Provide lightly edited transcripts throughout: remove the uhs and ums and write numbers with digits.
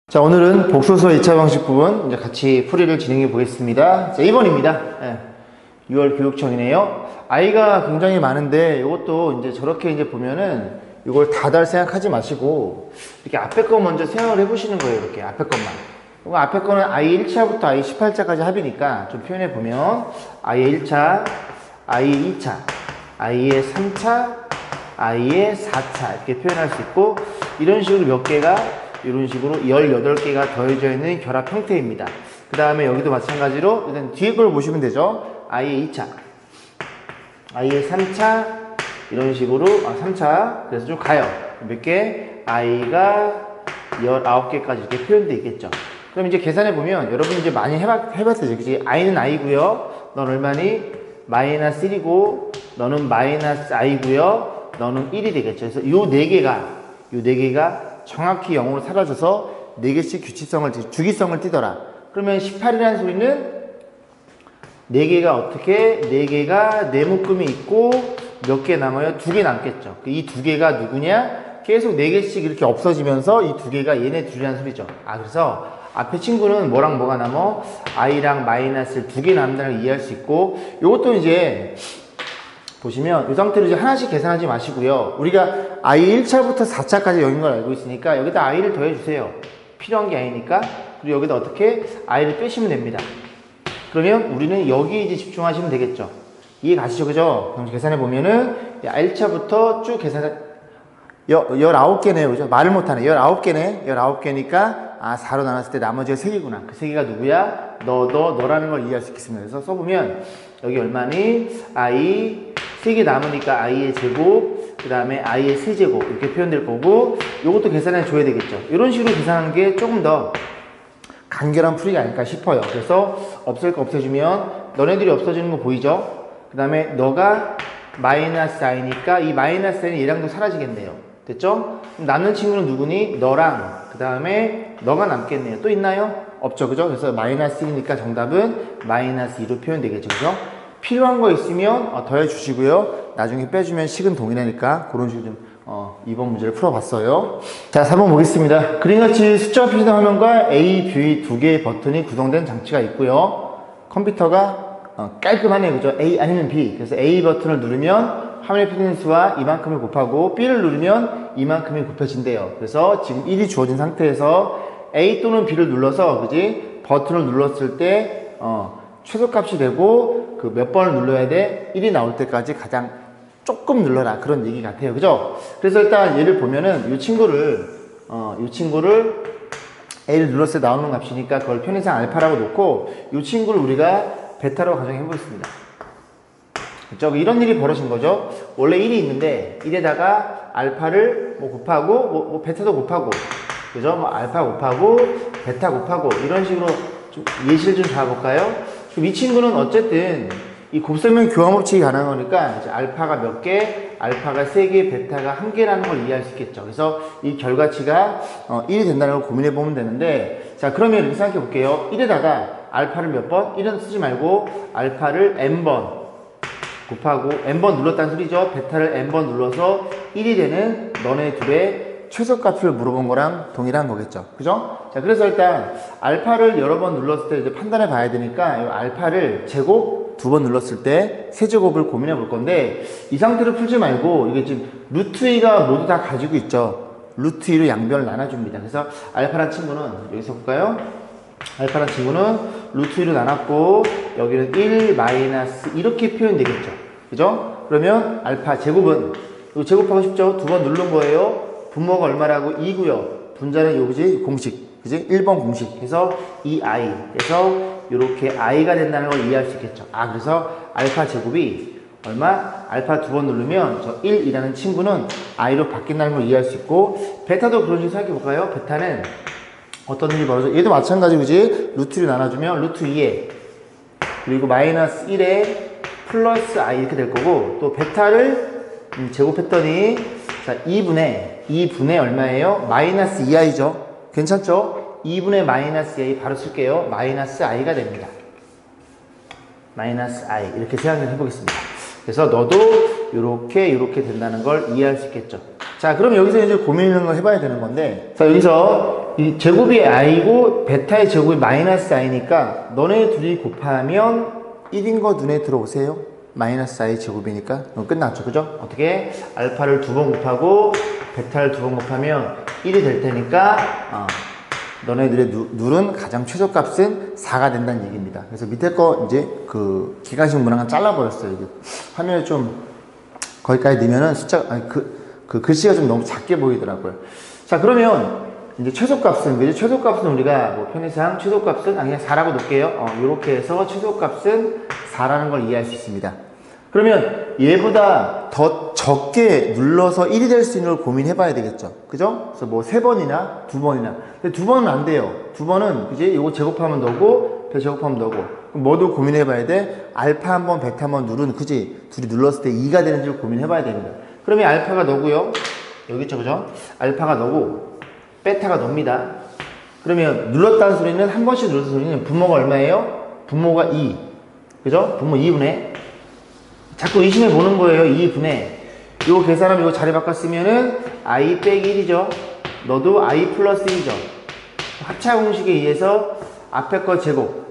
자, 오늘은 복소수와 2차 방식 부분 이제 같이 풀이를 진행해 보겠습니다. 자, 2번입니다. 6월 교육청이네요. 아이가 굉장히 많은데 이것도 이제 저렇게 이제 보면은 이걸 다달 생각하지 마시고 이렇게 앞에 거 먼저 생각을 해 보시는 거예요. 이렇게 앞에 것만. 앞에 거는 i 1차부터 i 18차까지 합이니까 좀 표현해 보면 i의 1차, i의 2차, i의 3차, i의 4차 이렇게 표현할 수 있고, 이런 식으로 몇 개가 이런 식으로 18개가 더해져 있는 결합 형태입니다. 그 다음에 여기도 마찬가지로 일단 뒤에 걸 보시면 되죠. i의 2차, i의 3차 이런 식으로 3차 그래서 좀 가요. 몇 개? i가 19개까지 이렇게 표현되어 있겠죠. 그럼 이제 계산해 보면 여러분이 이제 많이 해봤죠. 그치? i는 i고요. 넌 얼마니? 마이너스 1이고 너는 마이너스 i고요. 너는 1이 되겠죠. 그래서 요 4개가 정확히 0으로 사라져서 4개씩 주기성을 띠더라. 그러면 18이라는 소리는 4개가 어떻게? 4개가 네 묶음이 있고 몇 개 남아요? 2개 남겠죠. 이 2개가 누구냐? 계속 4개씩 이렇게 없어지면서 이 2개가 얘네 둘이라는 소리죠. 그래서 앞에 친구는 뭐랑 뭐가 남어? i랑 마이너스를 2개 남는다는 걸 이해할 수 있고, 요것도 이제 보시면 이 상태로 이제 하나씩 계산하지 마시고요. 우리가 i 1차부터 4차까지 0인 걸 알고 있으니까 여기다 i를 더해주세요. 필요한 게 아니니까. 그리고 여기다 어떻게? i를 빼시면 됩니다. 그러면 우리는 여기 이제 집중하시면 되겠죠. 이해 가시죠? 그죠? 그럼 계산해 보면은 1차부터 쭉 계산해 19개네요. 그죠? 말을 못하네. 19개네. 19개니까 4로 나눴을 때 나머지가 3개구나. 그 3개가 누구야? 너라는 걸 이해할 수 있겠습니다. 그래서 써보면 여기 얼마니? i 3개 남으니까 i의 제곱, 그 다음에 i의 세제곱 이렇게 표현될 거고, 요것도 계산해 줘야 되겠죠. 이런 식으로 계산하는 게 조금 더 간결한 풀이가 아닐까 싶어요. 그래서 없앨 거 없애주면 너네들이 없어지는 거 보이죠? 그 다음에 너가 마이너스 i니까 이 마이너스 i는 얘랑도 사라지겠네요. 됐죠? 그럼 남는 친구는 누구니? 너랑 그 다음에 너가 남겠네요. 또 있나요? 없죠. 그죠? 그래서 마이너스 1이니까 정답은 마이너스 2로 표현되겠죠. 그죠? 필요한 거 있으면 더해 주시고요. 나중에 빼주면 식은 동일하니까 그런 식으로 좀 2번 문제를 풀어봤어요. 자, 4번 보겠습니다. 그림같이 숫자가 표시된 화면과 A, B 두 개의 버튼이 구성된 장치가 있고요. 컴퓨터가 깔끔하네요. 그죠? A 아니면 B. 그래서 A 버튼을 누르면 화면에 표시된 수와 이만큼을 곱하고 B를 누르면 이만큼이 곱해진대요. 그래서 지금 1이 주어진 상태에서 A 또는 B를 눌러서, 그지? 버튼을 눌렀을 때 최소값이 되고 그 몇 번을 눌러야 돼? 1이 나올 때까지 가장 조금 눌러라. 그런 얘기 같아요. 그죠? 그래서 일단 얘를 보면은 이 친구를 A를 눌렀을 때 나오는 값이니까 그걸 편의상 알파라고 놓고 이 친구를 우리가 베타로 가정해 보겠습니다. 그죠? 이런 일이 벌어진 거죠. 원래 1이 있는데 1에다가 알파를 곱하고 베타도 곱하고, 그죠? 알파 곱하고 베타 곱하고 이런 식으로 좀 예시를 좀 잡아볼까요? 이 친구는 어쨌든 이 곱셈은 교환법칙이 가능한 거니까 이제 알파가 몇 개, 알파가 3개, 베타가 1개라는 걸 이해할 수 있겠죠. 그래서 이 결과치가 1이 된다는 걸 고민해 보면 되는데, 자, 그러면 이렇게 생각해 볼게요. 1에다가 알파를 몇 번? 1은 쓰지 말고 알파를 n번 곱하고 n번 눌렀다는 소리죠. 베타를 n번 눌러서 1이 되는 너네 둘의 최소값을 물어본 거랑 동일한 거겠죠. 그죠? 자, 그래서 일단 알파를 여러 번 눌렀을 때 이제 판단해 봐야 되니까 이 알파를 제곱 2번 눌렀을 때 세제곱을 고민해 볼 건데, 이 상태로 풀지 말고 이게 지금 루트 2가 모두 다 가지고 있죠. 루트 2로 양변을 나눠줍니다. 그래서 알파란 친구는 여기서 볼까요? 알파란 친구는 루트 2로 나눴고 여기는 1 마이너스 이렇게 표현되겠죠. 그죠? 그러면 알파 제곱은 이거 제곱하고 싶죠? 2번 누른 거예요. 분모가 얼마라고? 2고요. 분자는 요거지? 공식. 그지? 1번 공식. 그래서 2i. 그래서 이렇게 i가 된다는 걸 이해할 수 있겠죠. 그래서 알파 제곱이 얼마? 알파 2번 누르면 저 1이라는 친구는 i로 바뀐다는 걸 이해할 수 있고, 베타도 그런 식으로 생각해 볼까요? 베타는 어떤 일이 벌어져? 얘도 마찬가지고, 그지? 루트 2로 나눠주면 루트 2에 그리고 마이너스 1에 플러스 i 이렇게 될 거고, 또 베타를 제곱했더니 자, 2분의 얼마예요? 마이너스 2i죠. 괜찮죠? 2분의 마이너스 i 바로 쓸게요. 마이너스 i가 됩니다. 마이너스 i 이렇게 생각을 해보겠습니다. 그래서 너도 이렇게 된다는 걸 이해할 수 있겠죠. 자, 그럼 여기서 이제 고민을 해봐야 되는 건데, 자, 여기서 이 제곱이 i고 베타의 제곱이 마이너스 i니까 너네 둘이 곱하면 1인 거 눈에 들어오세요? 마이너스 i 제곱이니까 끝났죠, 그죠? 어떻게? 알파를 2번 곱하고 베타를 2번 곱하면 1이 될 테니까 너네들의 룰은 가장 최소값은 4가 된다는 얘기입니다. 그래서 밑에 거 이제 그 기관식 문항은 잘라버렸어요. 이게 화면에 좀 거기까지 넣으면은 숫자 그 글씨가 좀 너무 작게 보이더라고요. 자, 그러면 이제 최소값은 그죠? 최소값은 우리가 뭐 편의상 최소값은 그냥 4라고 놓을게요. 이렇게 해서 최소값은 4라는 걸 이해할 수 있습니다. 그러면 얘보다 더 적게 눌러서 1이 될 수 있는 걸 고민해 봐야 되겠죠. 그죠? 그래서 뭐 3번이나 2번이나. 근데 2번은 안 돼요. 2번은, 그지? 이거 제곱하면 너고, 배 제곱하면 너고. 그럼 뭐도 고민해 봐야 돼? 알파 한 번, 베타 한 번 누르는, 그지? 둘이 눌렀을 때 2가 되는지를 고민해 봐야 됩니다. 그러면 알파가 너고요. 여기 있죠, 그죠? 알파가 너고, 베타가 너입니다. 그러면 눌렀다는 소리는, 한 번씩 눌렀다는 소리는 분모가 얼마예요? 분모가 2. 그죠? 분모 2분의. 자꾸 의심해 보는 거예요. 2분의. 요거 계산하면 요거 자리 바꿨으면은 i 빼기 1이죠. 너도 i 플러스 1이죠. 합차 공식에 의해서 앞에 거 제곱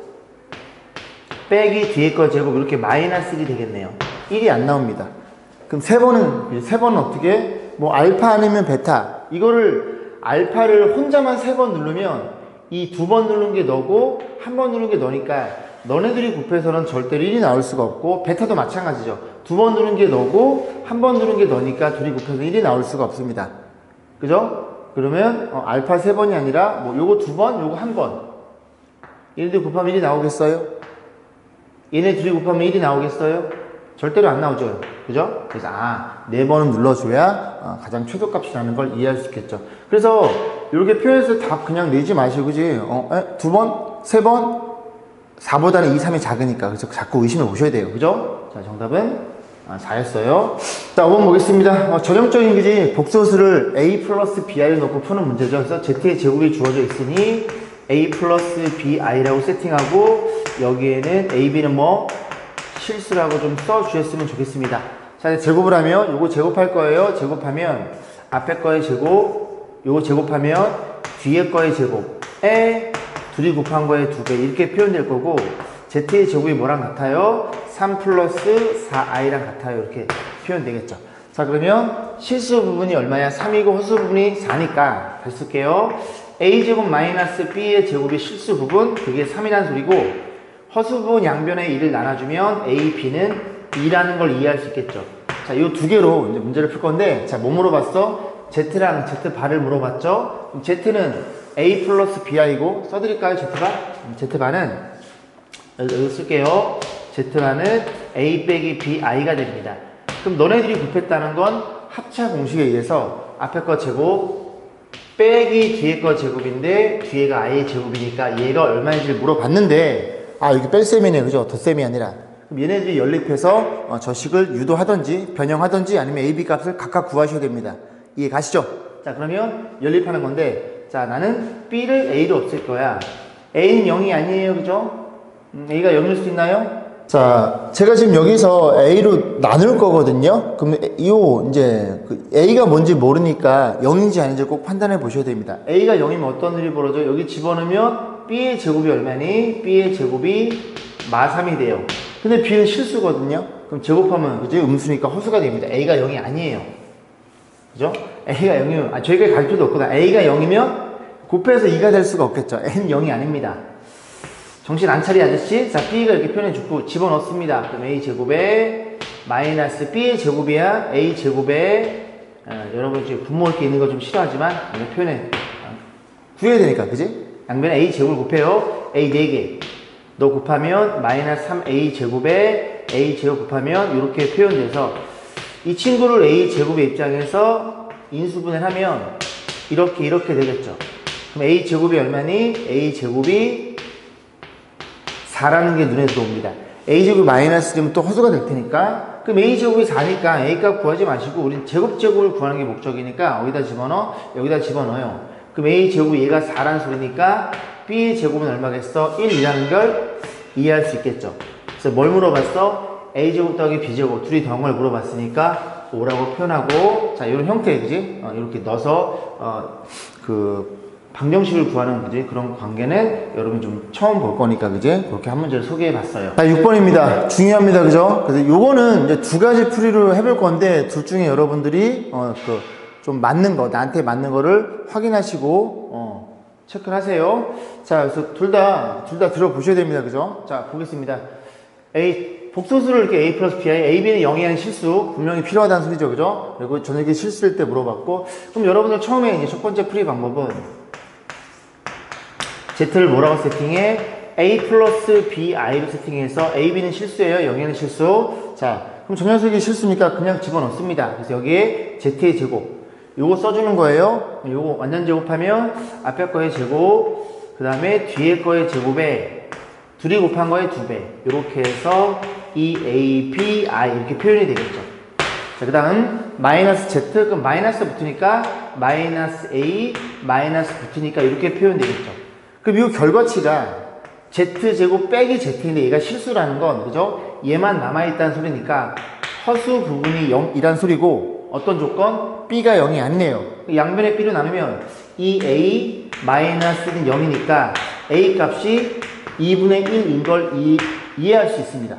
빼기 뒤에 거 제곱 이렇게 마이너스 1이 되겠네요. 1이 안 나옵니다. 그럼 세 번은 어떻게? 뭐 알파 아니면 베타. 이거를 알파를 혼자만 3번 누르면 이 2번 누른 게 너고 한 번 누른 게 너니까 너네들이 곱해서는 절대로 1이 나올 수가 없고 베타도 마찬가지죠. 2번 누른 게 너고 한 번 누른 게 너니까 둘이 곱해서 1이 나올 수가 없습니다. 그죠? 그러면 알파 3번이 아니라 뭐 요거 2번, 요거 1번. 얘네들 곱하면 1이 나오겠어요? 얘네 둘이 곱하면 1이 나오겠어요? 절대로 안 나오죠. 그죠? 그래서 4번은 눌러줘야 가장 최소값이라는 걸 이해할 수 있겠죠. 그래서 이렇게 표현해서 답 그냥 내지 마시고 그지? 2번? 3번? 4보다는 2, 3이 작으니까. 그래서 자꾸 의심해 보셔야 돼요. 그죠? 자, 정답은 4였어요. 자, 5번 보겠습니다. 전형적인 그지? 복소수를 a 플러스 bi를 넣고 푸는 문제죠. 그래서 z의 제곱이 주어져 있으니 a 플러스 bi라고 세팅하고 여기에는 a, b는 뭐 실수라고 좀 써주셨으면 좋겠습니다. 자, 이제 제곱을 하면 요거 제곱할 거예요. 제곱하면 앞에 거의 제곱, 요거 제곱하면 뒤에 거의 제곱에 둘이 곱한 거의 2배 이렇게 표현될 거고 z의 제곱이 뭐랑 같아요? 3 플러스 4i랑 같아요. 이렇게 표현되겠죠. 자, 그러면 실수 부분이 얼마야? 3이고 허수 부분이 4니까 다시 쓸게요. a제곱 마이너스 b의 제곱이 실수 부분 그게 3이라는 소리고 허수 부분 양변에 2를 나눠주면 a, b는 2라는 걸 이해할 수 있겠죠. 자, 이 두 개로 이제 문제를 풀 건데 자, 뭐 물어봤어? z랑 z바를 물어봤죠? 그럼 z는 a 플러스 bi고 써드릴까요? z바는 여기 쓸게요. z바는 a 빼기 bi가 됩니다. 그럼 너네들이 곱했다는 건 합차 공식에 의해서 앞에 거 제곱 빼기 뒤에 거 제곱인데 뒤에가 i의 제곱이니까 얘가 얼마인지를 물어봤는데 여기 뺄셈이네, 그죠? 덧셈이 아니라. 그럼 얘네들이 연립해서 저식을 유도하든지 변형하든지 아니면 a, b 값을 각각 구하셔야 됩니다. 이해 가시죠? 자, 그러면 연립하는 건데 자, 나는 b를 a로 없앨 거야. a는 0이 아니에요, 그죠? a가 0일 수 있나요? 자, 제가 지금 여기서 a로 나눌 거거든요. 그럼 이제 a가 뭔지 모르니까 0인지 아닌지 꼭 판단해 보셔야 됩니다. a가 0이면 어떤 일이 벌어져? 여기 집어넣으면 b의 제곱이 얼마니? b의 제곱이 마3이 돼요. 근데 b는 실수거든요. 그럼 제곱하면 그죠? 음수니까 허수가 됩니다. a가 0이 아니에요. 그죠? a가 0이면 저희가 갈 필요도 없거든. a가 0이면 곱해서 2가 될 수가 없겠죠. n은 0이 아닙니다. 정신 안 차리 아저씨. 자, b가 이렇게 표현해주고 집어넣습니다. 그럼 a 제곱에 마이너스 b의 제곱이야 a 제곱에 여러분 지금 분모 이렇게 있는 거 좀 싫어하지만 이렇게 표현해 구해야 되니까, 그지? 양변에 a 제곱을 곱해요. a 4개 너 곱하면 마이너스 3a 제곱에 a 제곱 곱하면 이렇게 표현돼서 이 친구를 a 제곱의 입장에서 인수분해를 하면 이렇게 되겠죠. 그럼 a 제곱이 얼마니? a 제곱이 4라는 게 눈에 들어옵니다. a 제곱이 마이너스 되면 또 허수가 될 테니까 그럼 a 제곱이 4니까 a 값 구하지 마시고 우린 제곱을 구하는 게 목적이니까 여기다 집어넣어 여기다 집어넣어요. 그럼 a 제곱이 얘가 4라는 소리니까 b의 제곱은 얼마겠어? 1이라는 걸 이해할 수 있겠죠. 그래서 뭘 물어봤어? a 제곱 더하기 b 제곱 둘이 더한 걸 물어봤으니까 5라고 표현하고 자 이런 형태 그지? 이렇게 넣어서 방정식을 구하는 그지 그런 관계는 여러분 좀 처음 볼 거니까 그지 그렇게 한 문제를 소개해 봤어요. 자, 6번입니다. 중요합니다. 그죠? 그래서 요거는 이제 두 가지 풀이로 해볼 건데 둘 중에 여러분들이 좀 맞는 거 나한테 맞는 거를 확인하시고 체크를 하세요. 자, 그래서 둘 다 들어보셔야 됩니다. 그죠? 자, 보겠습니다. 복소수를 이렇게 A 플러스 BI, A, B는 0이 아닌 실수, 분명히 필요하다는 소리죠. 그죠? 그리고 저녁에 실수일 때 물어봤고, 그럼 여러분들 처음에 이제 첫 번째 풀이 방법은 Z를 뭐라고 세팅해? A 플러스 BI로 세팅해서 A, B는 실수예요. 0이 아닌 실수. 자, 그럼 저 녀석이 실수니까 그냥 집어넣습니다. 그래서 여기에 Z의 제곱. 요거 써주는 거예요. 요거 완전 제곱하면 앞에 거의 제곱, 그 다음에 뒤에 거의 제곱에 둘이 곱한 거의 2배. 이렇게 해서 EABI 이렇게 표현이 되겠죠. 자, 그 다음 마이너스 Z, 그럼 마이너스 붙으니까 마이너스 A, 마이너스 붙으니까 이렇게 표현되겠죠. 그럼 이 결과치가 Z제곱 빼기 Z인데 얘가 실수라는 건 그죠? 얘만 남아있다는 소리니까 허수 부분이 0이란 소리고 어떤 조건? B가 0이 아니네요. 양변의 B로 나누면 EA 마이너스는 0이니까 A 값이 2분의 1인 걸 이해할 수 있습니다.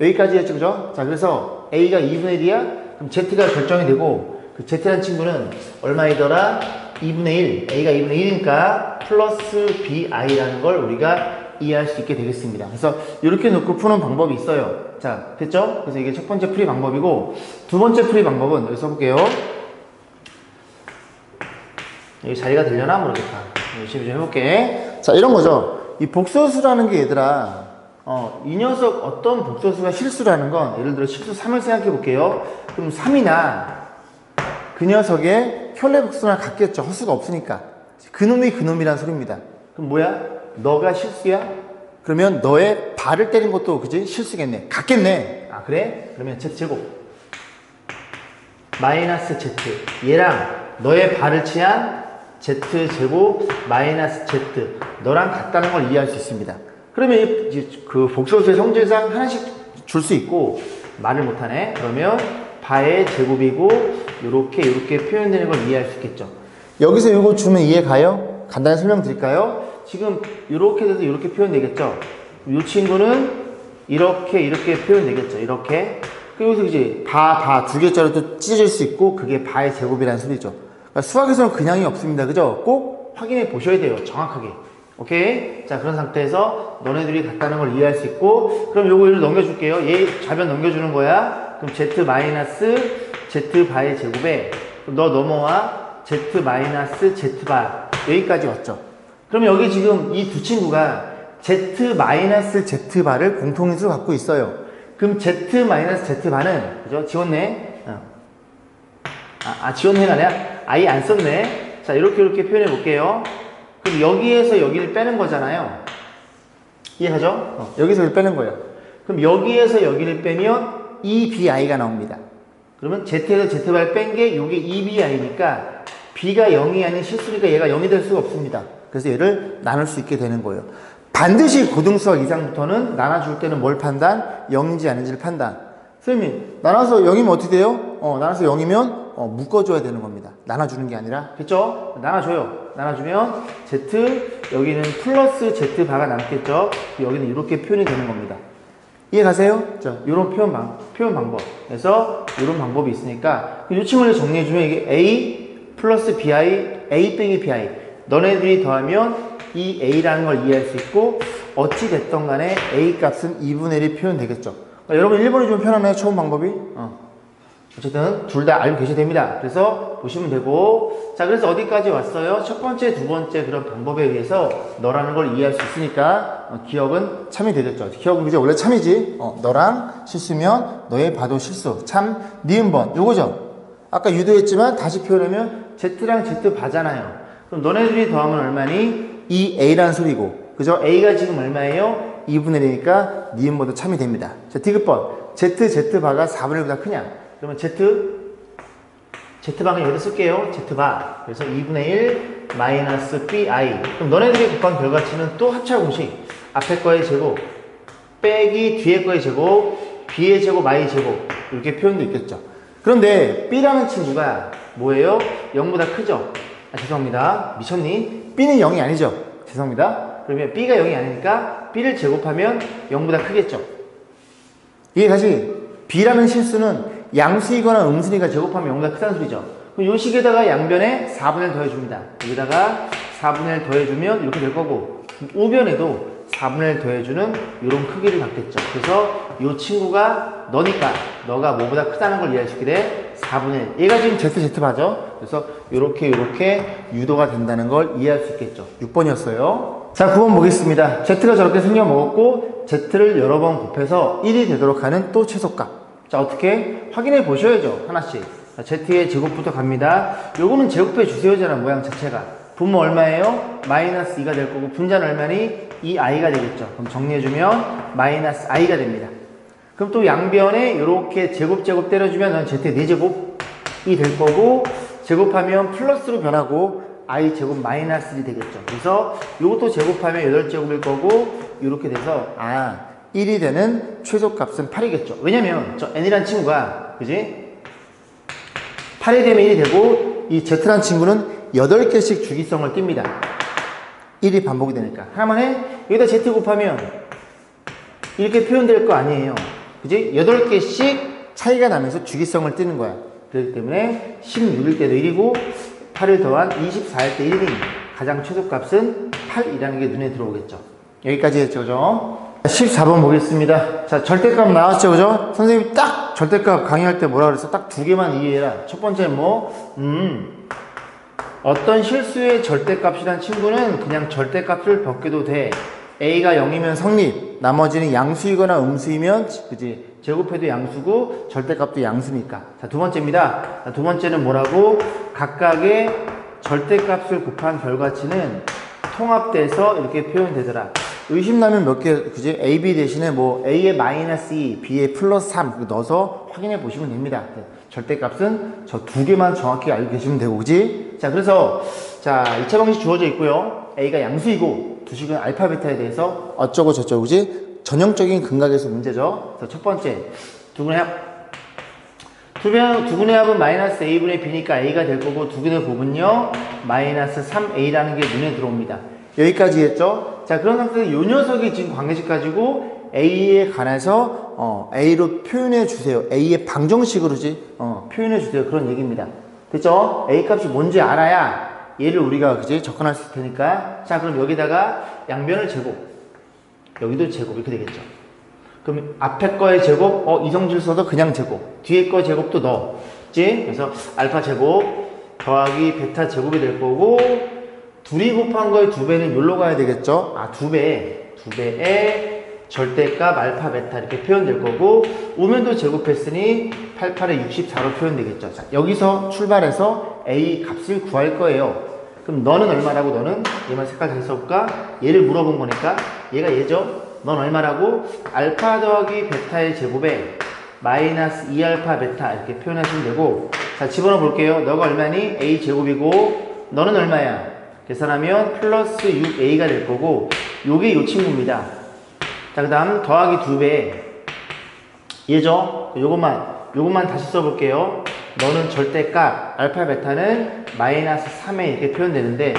여기까지 했죠, 그죠? 자, 그래서 A가 2분의 1이야? 그럼 Z가 결정이 되고, 그 Z라는 친구는 얼마이더라? 2분의 1. A가 2분의 1이니까 플러스 BI라는 걸 우리가 이해할 수 있게 되겠습니다. 그래서 이렇게 놓고 푸는 방법이 있어요. 자, 됐죠? 그래서 이게 첫 번째 풀이 방법이고, 두 번째 풀이 방법은 여기 써볼게요. 여기 자리가 되려나 모르겠다. 열심히 좀 해볼게. 자, 이런 거죠. 이 복소수라는 게 얘들아, 이 녀석 어떤 복소수가 실수라는 건 예를 들어 실수 3을 생각해 볼게요. 그럼 3이나 그 녀석의 혈례복수나 같겠죠. 허수가 없으니까. 그놈이 그놈이란 소리입니다. 그럼 뭐야? 너가 실수야? 그러면 너의 발을 때린 것도 그지? 실수겠네. 같겠네. 아, 그래? 그러면 Z제곱 마이너스 Z 얘랑 너의 발을 취한 Z제곱 마이너스 Z 너랑 같다는 걸 이해할 수 있습니다. 그러면 이제 그 복소수의 성질상 하나씩 줄 수 있고 말을 못하네. 그러면 바의 제곱이고 요렇게 표현되는 걸 이해할 수 있겠죠. 여기서 이거 주면 이해 가요? 간단히 설명드릴까요? 지금 요렇게 돼서 요렇게 표현되겠죠. 이 친구는 이렇게 표현되겠죠. 이렇게. 그리고 이제 바 두 개짜리도 찢어질 수 있고 그게 바의 제곱이라는 소리죠. 그러니까 수학에서는 그냥이 없습니다. 그죠? 꼭 확인해 보셔야 돼요. 정확하게. 오케이? 자, 그런 상태에서 너네들이 같다는 걸 이해할 수 있고, 그럼 요거 얘를 넘겨줄게요. 얘 좌변 넘겨주는 거야. 그럼 Z 마이너스 Z 바의 제곱에 너 넘어와 Z 마이너스 Z 바 여기까지 왔죠. 그럼 여기 지금 이 두 친구가 Z 마이너스 Z 바를 공통인수로 갖고 있어요. 그럼 Z 마이너스 Z 바는 그죠? 지웠네. 지웠네가 아니라 아예 안 썼네. 자, 이렇게 표현해 볼게요. 그럼 여기에서 여기를 빼는 거잖아요. 이해하죠? 여기서 여기를 빼는 거예요. 그럼 여기에서 여기를 빼면 EBI가 나옵니다. 그러면 Z에서 Z발 뺀 게 이게 EBI니까 B가 0이 아닌 실수니까 얘가 0이 될 수가 없습니다. 그래서 얘를 나눌 수 있게 되는 거예요. 반드시 고등수학 이상부터는 나눠줄 때는 뭘 판단? 0인지 아닌지를 판단. 선생님, 나눠서 0이면 어떻게 돼요? 나눠서 0이면 묶어줘야 되는 겁니다. 나눠주는 게 아니라. 그쵸? 나눠줘요. 나눠주면 Z, 여기는 플러스 Z 바가 남겠죠? 여기는 이렇게 표현이 되는 겁니다. 이해 가세요? 자, 요런 표현 방법. 그래서 요런 방법이 있으니까 이 친구를 정리해주면 이게 A 플러스 BI, A 빼기 BI. 너네들이 더하면 이 A라는 걸 이해할 수 있고, 어찌됐던 간에 A 값은 2분의 1이 표현되겠죠. 그러니까 여러분 1번이 좀 편하나요? 처음 방법이? 어쨌든 둘 다 알고 계셔야 됩니다. 그래서 보시면 되고, 자, 그래서 어디까지 왔어요? 첫 번째, 두 번째 그런 방법에 의해서 너라는 걸 이해할 수 있으니까 기억은 참이 되겠죠. 기억은 그죠? 원래 참이지. 너랑 실수면 너의 바도 실수. 참, 니은번. 요거죠. 아까 유도했지만 다시 표현하면 Z랑 Z 바잖아요. 그럼 너네들이 더하면 얼마니? 2A라는 소리고. 그죠? A가 지금 얼마예요? 2분의 1이니까 니은번도 참이 됩니다. 자, 디귿번. Z바가 4분의 1보다 크냐? 그러면 Z방은 여기다 쓸게요. Z바. 그래서 2분의 1 마이너스 BI. 그럼 너네들이 곱한 결과치는 또 합차 공식. 앞에 거의 제곱, 빼기 뒤에 거의 제곱, B의 제곱, Y의 제곱. 이렇게 표현도 있겠죠. 그런데 B라는 친구가 뭐예요? 0보다 크죠? 죄송합니다. 미쳤니? B는 0이 아니죠. 죄송합니다. 그러면 B가 0이 아니니까 B를 제곱하면 0보다 크겠죠. 이게 다시 B라는 실수는 양수이거나 음수니까 제곱하면 0보다 크다는 소리죠. 그럼 이 식에다가 양변에 4분의 1 더해줍니다. 여기다가 4분의 1 더해주면 이렇게 될 거고, 우변에도 4분의 1 더해주는 이런 크기를 갖겠죠. 그래서 이 친구가 너니까 너가 뭐보다 크다는 걸 이해할 수 있게 돼. 4분의 1. 얘가 지금 Z 바죠. 그래서 이렇게 유도가 된다는 걸 이해할 수 있겠죠. 6번이었어요. 자, 9번 보겠습니다. Z가 저렇게 생겨 먹었고 Z를 여러 번 곱해서 1이 되도록 하는 또 최소값. 자, 어떻게 확인해 보셔야죠. 하나씩. 자, Z의 제곱부터 갑니다. 요거는 제곱해 주세요잖아, 모양 자체가. 분모 얼마예요? 마이너스 2가 될 거고, 분자는 얼마니? 2i가 되겠죠. 그럼 정리해주면 마이너스 i가 됩니다. 그럼 또 양변에 이렇게 제곱 때려주면 넌 Z의 4제곱이 될 거고, 제곱하면 플러스로 변하고 i 제곱 마이너스 1이 되겠죠. 그래서 이것도 제곱하면 8제곱일 거고, 이렇게 돼서 1이 되는 최소값은 8이겠죠. 왜냐면 저 n이란 친구가, 그지? 8이 되면 1이 되고, 이 Z란 친구는 8개씩 주기성을 띱니다. 1이 반복이 되니까. 하나만 해? 여기다 Z 곱하면 이렇게 표현될 거 아니에요. 그지? 8개씩 차이가 나면서 주기성을 띠는 거야. 그렇기 때문에 16일 때도 1이고 8을 더한 24일 때 1이니 가장 최소값은 8이라는 게 눈에 들어오겠죠. 여기까지 했죠, 그죠? 14번 보겠습니다. 자, 절대값 나왔죠, 그죠? 선생님이 딱 절대값 강의할 때 뭐라 그랬어? 딱 2개만 이해해라. 첫 번째는 어떤 실수의 절대값이란 친구는 그냥 절대값을 벗겨도 돼. A가 0이면 성립. 나머지는 양수이거나 음수이면, 그지? 제곱해도 양수고, 절대값도 양수니까. 자, 두 번째입니다. 자, 두 번째는 뭐라고? 각각의 절대값을 곱한 결과치는 통합돼서 이렇게 표현되더라. 의심나면 몇 개, 그지? A, B 대신에 뭐, A의 마이너스 2, B의 플러스 3 넣어서 확인해 보시면 됩니다. 절대값은 저 2개만 정확히 알고 계시면 되고, 그지? 자, 그래서, 자, 2차 방식 주어져 있고요. A가 양수이고, 두식은 알파, 베타에 대해서 어쩌고 저쩌고, 그지? 전형적인 근각에서 문제죠. 그래서 첫 번째, 두분의 합은 마이너스 A분의 B니까 A가 될 거고, 두분의 곱은요, 마이너스 3A라는 게 눈에 들어옵니다. 여기까지 했죠? 자, 그런 상태에서 이 녀석이 지금 관계식 가지고 A에 관해서 A로 표현해 주세요. A의 방정식으로지 표현해 주세요. 그런 얘기입니다. 됐죠? A 값이 뭔지 알아야 얘를 우리가 그지 접근할 수 있을 테니까. 자, 그럼 여기다가 양변을 제곱, 여기도 제곱 이렇게 되겠죠. 그럼 앞에 거의 제곱, 이성질 써도 그냥 제곱, 뒤에 거 제곱도 넣어. 그치? 그래서 알파 제곱 더하기 베타 제곱이 될 거고, 둘이 곱한 거에 2배는 여기로 가야 되겠죠? 2배에 절대값 알파 베타 이렇게 표현될 거고, 우면도 제곱했으니 88에 64로 표현되겠죠. 자, 여기서 출발해서 A 값을 구할 거예요. 그럼 너는 얼마라고? 너는 얘만 색깔 잘 써볼까? 얘를 물어본 거니까 얘가 얘죠? 넌 얼마라고? 알파 더하기 베타의 제곱에 마이너스 2알파 베타 이렇게 표현하시면 되고, 자, 집어넣어 볼게요. 너가 얼마니? A 제곱이고 너는 얼마야? 계산하면 플러스 6A가 될 거고, 요게 요 친구입니다. 자, 그 다음 더하기 2배 얘죠? 요것만 다시 써볼게요. 너는 절대값 알파 베타는 마이너스 3에 이렇게 표현되는데,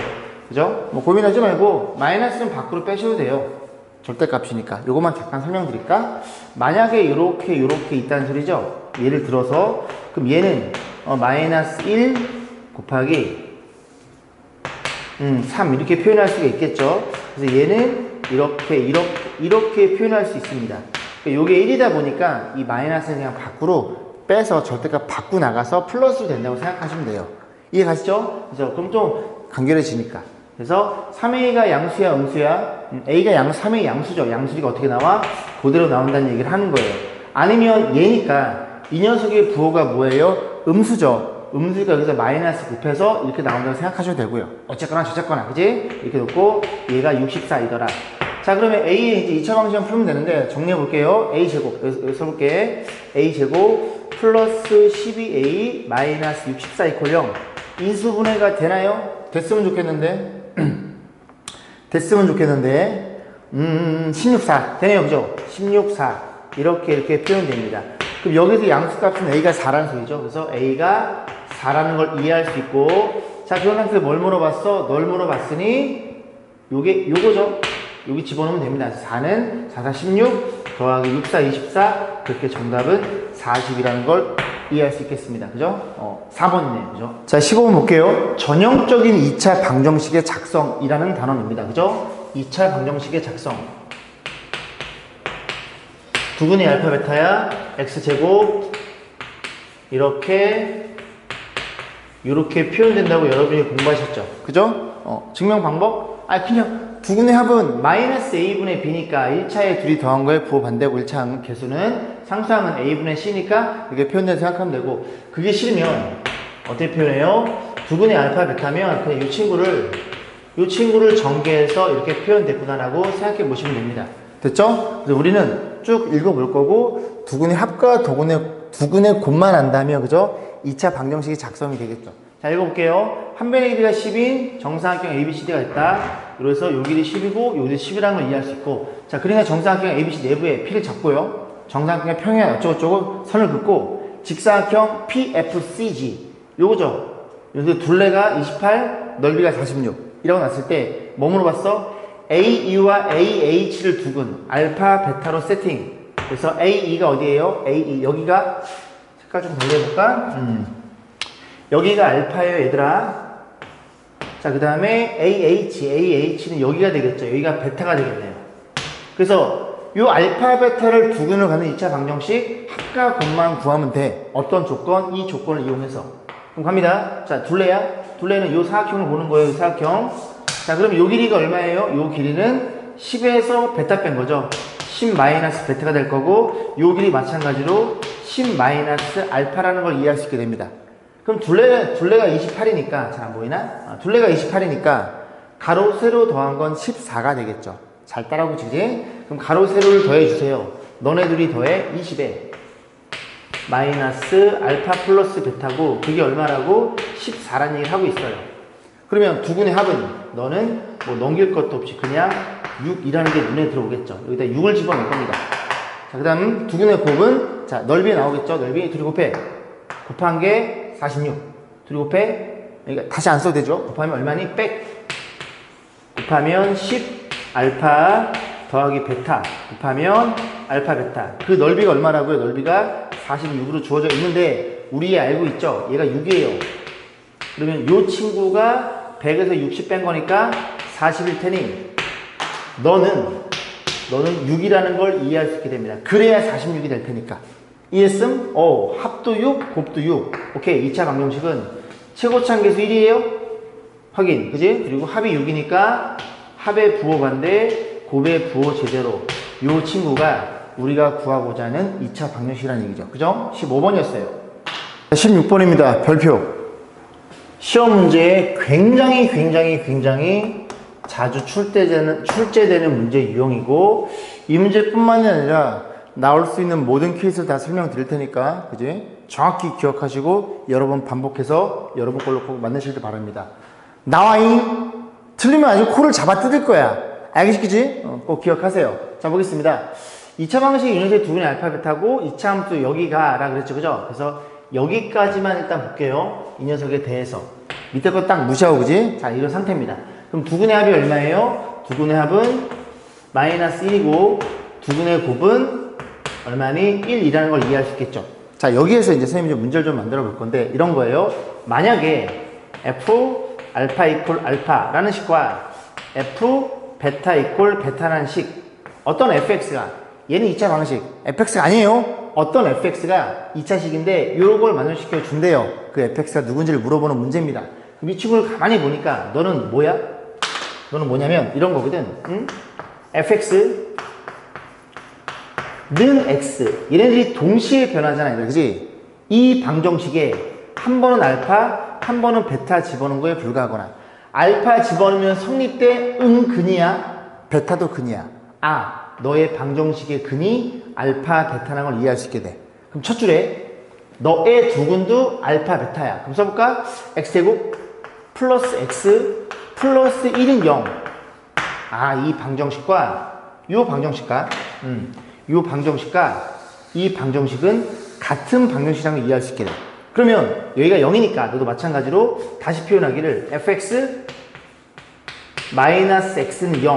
그죠? 뭐 고민하지 말고 마이너스는 밖으로 빼셔도 돼요. 절대값이니까. 요것만 잠깐 설명드릴까? 만약에 요렇게 있다는 소리죠? 예를 들어서 그럼 얘는 마이너스 1 곱하기 3 이렇게 표현할 수가 있겠죠. 그래서 얘는 이렇게 표현할 수 있습니다. 요게 1이다 보니까 이 마이너스는 그냥 밖으로 빼서 절대값 밖으로 나가서 플러스로 된다고 생각하시면 돼요. 이해 가시죠? 그래서 그럼 좀 간결해지니까. 그래서 3A가 양수야 음수야? A가 3A 양수죠. 양수리가 어떻게 나와? 그대로 나온다는 얘기를 하는 거예요. 아니면 얘니까 이 녀석의 부호가 뭐예요? 음수죠. 음수니까 여기서 마이너스 곱해서 이렇게 나온다고 생각하셔도 되고요. 어쨌거나 저쨌거나, 그지? 이렇게 놓고 얘가 64이더라. 자, 그러면 A의 이제 2차 방식만 풀면 되는데 정리해 볼게요. A제곱, 여기 써볼게. A제곱 플러스 12A 마이너스 64 이퀄 0. 인수분해가 되나요? 됐으면 좋겠는데. 164 되네요, 그죠? 164 이렇게 표현됩니다. 그럼 여기서 양수값은 A가 4라는 소리죠. 그래서 A가 4라는 걸 이해할 수 있고, 자, 그런 상태에서 뭘 물어봤어? 널 물어봤으니 요게 요거죠. 여기 집어넣으면 됩니다. 4는 4, 4, 16 더하기 6, 4, 24. 그렇게 정답은 40이라는 걸 이해할 수 있겠습니다. 그죠? 4번이네요. 그죠? 자, 15번 볼게요. 전형적인 2차 방정식의 작성이라는 단어입니다. 그죠? 2차 방정식의 작성. 두근의 알파 베타야 x제곱 이렇게 표현된다고 여러분이 공부하셨죠? 그죠? 증명 방법? 그냥 두근의 합은 마이너스 a분의 b니까 1차에 둘이 더한 거에 부호 반대고 1차 개수는 상수함은 a분의 c니까 그게 표현된다고 생각하면 되고, 그게 싫으면 어떻게 표현해요? 두근의 알파 베타면 그냥 이 친구를 전개해서 이렇게 표현됐구나라고 생각해 보시면 됩니다. 됐죠? 그래서 우리는 쭉 읽어볼 거고, 두근의 합과 두근의 곱만 안다면, 그죠? 2차 방정식이 작성이 되겠죠. 자, 읽어볼게요. 한 변의 길이가 10인 정사각형 ABCD가 있다. 그래서 요 길이 10이고 요 길이 10이라는 걸 이해할 수 있고, 자, 그러니까 정사각형 ABC 내부에 P를 잡고요. 정사각형의 평행 어쩌고저쩌고 선을 긋고, 직사각형 PFCG 요거죠. 여기서 둘레가 28, 넓이가 46 이라고 났을 때 뭐 물어봤어? AE와 AH를 두근 알파 베타로 세팅. 그래서 AE가 어디예요? AE 여기가 색깔 좀 돌려볼까? 여기가 알파예요, 얘들아. 자, 그 다음에 AH는 여기가 되겠죠. 여기가 베타가 되겠네요. 그래서 요 알파 베타를 두근을 가는 2차 방정식 합과 곱만 구하면 돼. 어떤 조건? 이 조건을 이용해서. 그럼 갑니다. 자, 둘레는 요 사각형을 보는 거예요. 이 사각형. 자, 그럼 요 길이가 얼마예요? 요 길이는 10에서 베타 뺀 거죠. 10 마이너스 베타가 될 거고, 요 길이 마찬가지로 10 마이너스 알파라는 걸 이해할 수 있게 됩니다. 그럼 둘레가 28이니까, 잘 안 보이나? 둘레가 28이니까 가로 세로 더한 건 14가 되겠죠. 잘 따라오지? 그럼 가로 세로를 더해 주세요. 너네 둘이 더해 20에 마이너스 알파 플러스 베타고, 그게 얼마라고? 14라는 얘기를 하고 있어요. 그러면 두근의 합은 너는 뭐 넘길 것도 없이 그냥 6이라는 게 눈에 들어오겠죠. 여기다 6을 집어넣을 겁니다. 자, 그 다음 두근의 곱은, 자, 넓이 나오겠죠. 넓이 둘이 곱해. 곱한 게 46. 둘이 곱해. 그러니까 다시 안 써도 되죠. 곱하면 얼마니? 백. 곱하면 10 알파 더하기 베타. 곱하면 알파 베타. 그 넓이가 얼마라고요? 넓이가 46으로 주어져 있는데 우리 알고 있죠? 얘가 6이에요. 그러면 요 친구가 100에서 60 뺀 거니까 40일 테니 너는 6이라는 걸 이해할 수 있게 됩니다. 그래야 46이 될 테니까. 이해했음? 합도 6, 곱도 6. 오케이. 2차 방정식은 최고차항 계수 1이에요. 확인. 그지? 그리고 합이 6이니까 합의 부호 반대, 곱의 부호 제대로. 요 친구가 우리가 구하고자 하는 2차 방정식이라는 얘기죠. 그죠? 15번이었어요. 16번입니다. 별표. 시험 문제에 굉장히 자주 출제되는 문제 유형이고, 이 문제뿐만이 아니라 나올 수 있는 모든 케이스를 다 설명드릴 테니까, 그지? 정확히 기억하시고 여러 번 반복해서 여러분 걸로 꼭 만드시길 바랍니다. 나와잉! 틀리면 아주 코를 잡아 뜯을 거야. 알겠지? 꼭 기억하세요. 자, 보겠습니다. 2차 방식 유형의 두근의 알파 베타고, 2차 함수 여기가 라 그랬죠. 그죠? 그래서 여기까지만 일단 볼게요. 이 녀석에 대해서. 밑에 거 딱 무시하고, 그지? 자, 이런 상태입니다. 그럼 두근의 합이 얼마예요? 두근의 합은 마이너스 1이고, 두근의 곱은 얼마니? 1이라는 걸 이해할 수 있겠죠. 자, 여기에서 이제 선생님이 좀 문제를 좀 만들어 볼 건데, 이런 거예요. 만약에 f 알파 이퀄 알파라는 식과 f 베타 이퀄 베타라는 식, 어떤 fx가, 얘는 2차 방식, fx가 아니에요. 어떤 fx가 2차식인데 요걸 만족시켜 준대요. 그 fx가 누군지를 물어보는 문제입니다. 그럼 이 친구를 가만히 보니까 너는 뭐야? 너는 뭐냐면 이런 거거든. 응? fx는 x. 얘네들이 동시에 변하잖아. 그지? 이 방정식에 한 번은 알파, 한 번은 베타 집어넣은 거에 불과하거나, 알파 집어넣으면 성립돼. 근이야. 베타도 근이야. 너의 방정식의 근이 알파 베타라는 걸 이해할 수 있게 돼. 그럼 첫 줄에 너의 두근도 알파 베타야. 그럼 써볼까? x제곱 플러스 x 플러스 1은 0. 이 방정식과 요 방정식과 이 방정식은 같은 방정식이라는 걸 이해할 수 있게 돼. 그러면 여기가 0이니까 너도 마찬가지로 다시 표현하기를 fx 마이너스 x는 0.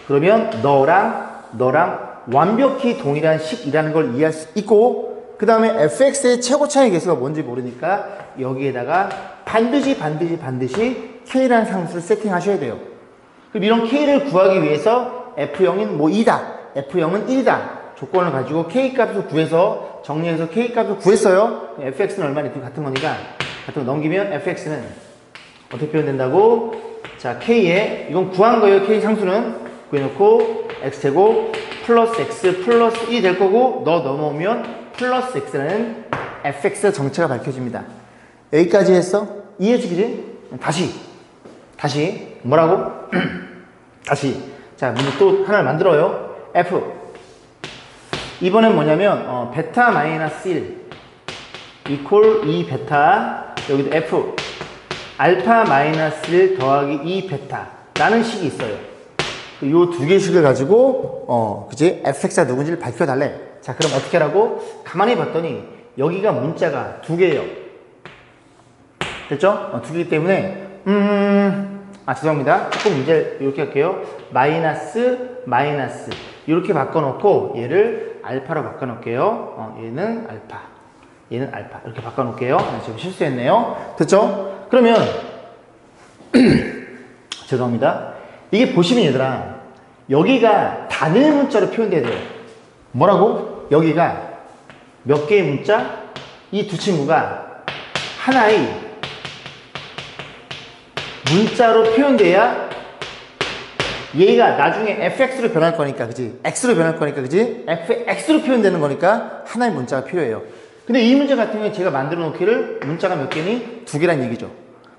그러면 너랑 완벽히 동일한 식이라는 걸 이해할 수 있고, 그 다음에 fx의 최고차의 개수가 뭔지 모르니까 여기에다가 반드시 k라는 상수를 세팅하셔야 돼요. 그럼 이런 k를 구하기 위해서 f0인 뭐 2다, f0은 1이다 조건을 가지고 k 값을 구해서 정리해서 k 값을 구했어요. fx는 얼마나 같은 거니까 같은 거 넘기면 fx는 어떻게 표현된다고? 자, k에 이건 구한 거예요. k 상수는 구해놓고 x제곱 플러스 x 플러스 1이 될 거고, 너 넘어오면 플러스 x라는 fx의 정체가 밝혀집니다. 여기까지 했어? 이해해주기지? 다시 뭐라고? 다시. 자, 문제 또 하나를 만들어요. f 이번엔 뭐냐면 베타 마이너스 1 이퀄 2 베타, 여기도 f 알파 마이너스 1 더하기 2 베타 라는 식이 있어요. 이 두 개씩을 가지고 그치? fx가 누군지를 밝혀달래. 자, 그럼 어떻게 하라고? 가만히 봤더니 여기가 문자가 두 개예요. 됐죠? 두 개이기 때문에 죄송합니다. 조금 문제 이렇게 할게요. 마이너스 이렇게 바꿔놓고 얘를 알파로 바꿔놓을게요. 얘는 알파 이렇게 바꿔놓을게요. 지금 실수했네요. 됐죠? 그러면 죄송합니다. 이게 보시면 얘들아, 여기가 단일 문자로 표현돼야 돼요. 뭐라고? 여기가 몇 개의 문자? 이 두 친구가 하나의 문자로 표현돼야 얘가 나중에 fx로 변할 거니까, 그지? x로 변할 거니까, 그지? fx로 표현되는 거니까 하나의 문자가 필요해요. 근데 이 문제 같은 경우에 제가 만들어 놓기를 문자가 몇 개니? 두 개란 얘기죠.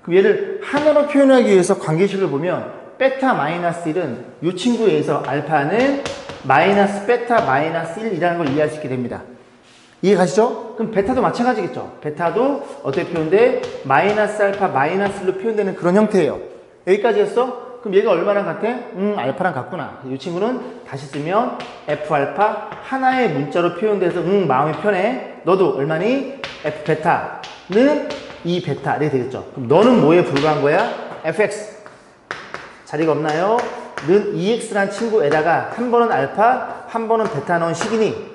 그럼 얘를 하나로 표현하기 위해서 관계식을 보면 베타 마이너스 1은 이 친구에 의해서 알파는 마이너스 베타 마이너스 1이라는 걸 이해할 수 있게 됩니다. 이해 가시죠? 그럼 베타도 마찬가지겠죠. 베타도 어떻게 표현돼? 마이너스 알파 마이너스 1로 표현되는 그런 형태예요. 여기까지 했어? 그럼 얘가 얼마랑 같아? 알파랑 같구나. 이 친구는 다시 쓰면 f 알파 하나의 문자로 표현돼서 마음이 편해. 너도 얼마니? f 베타는 2 베타 이렇게 되겠죠. 그럼 너는 뭐에 불과한 거야? fx 자리가 없나요? 는 2x란 친구에다가 한 번은 알파 한 번은 베타 넣은 식이니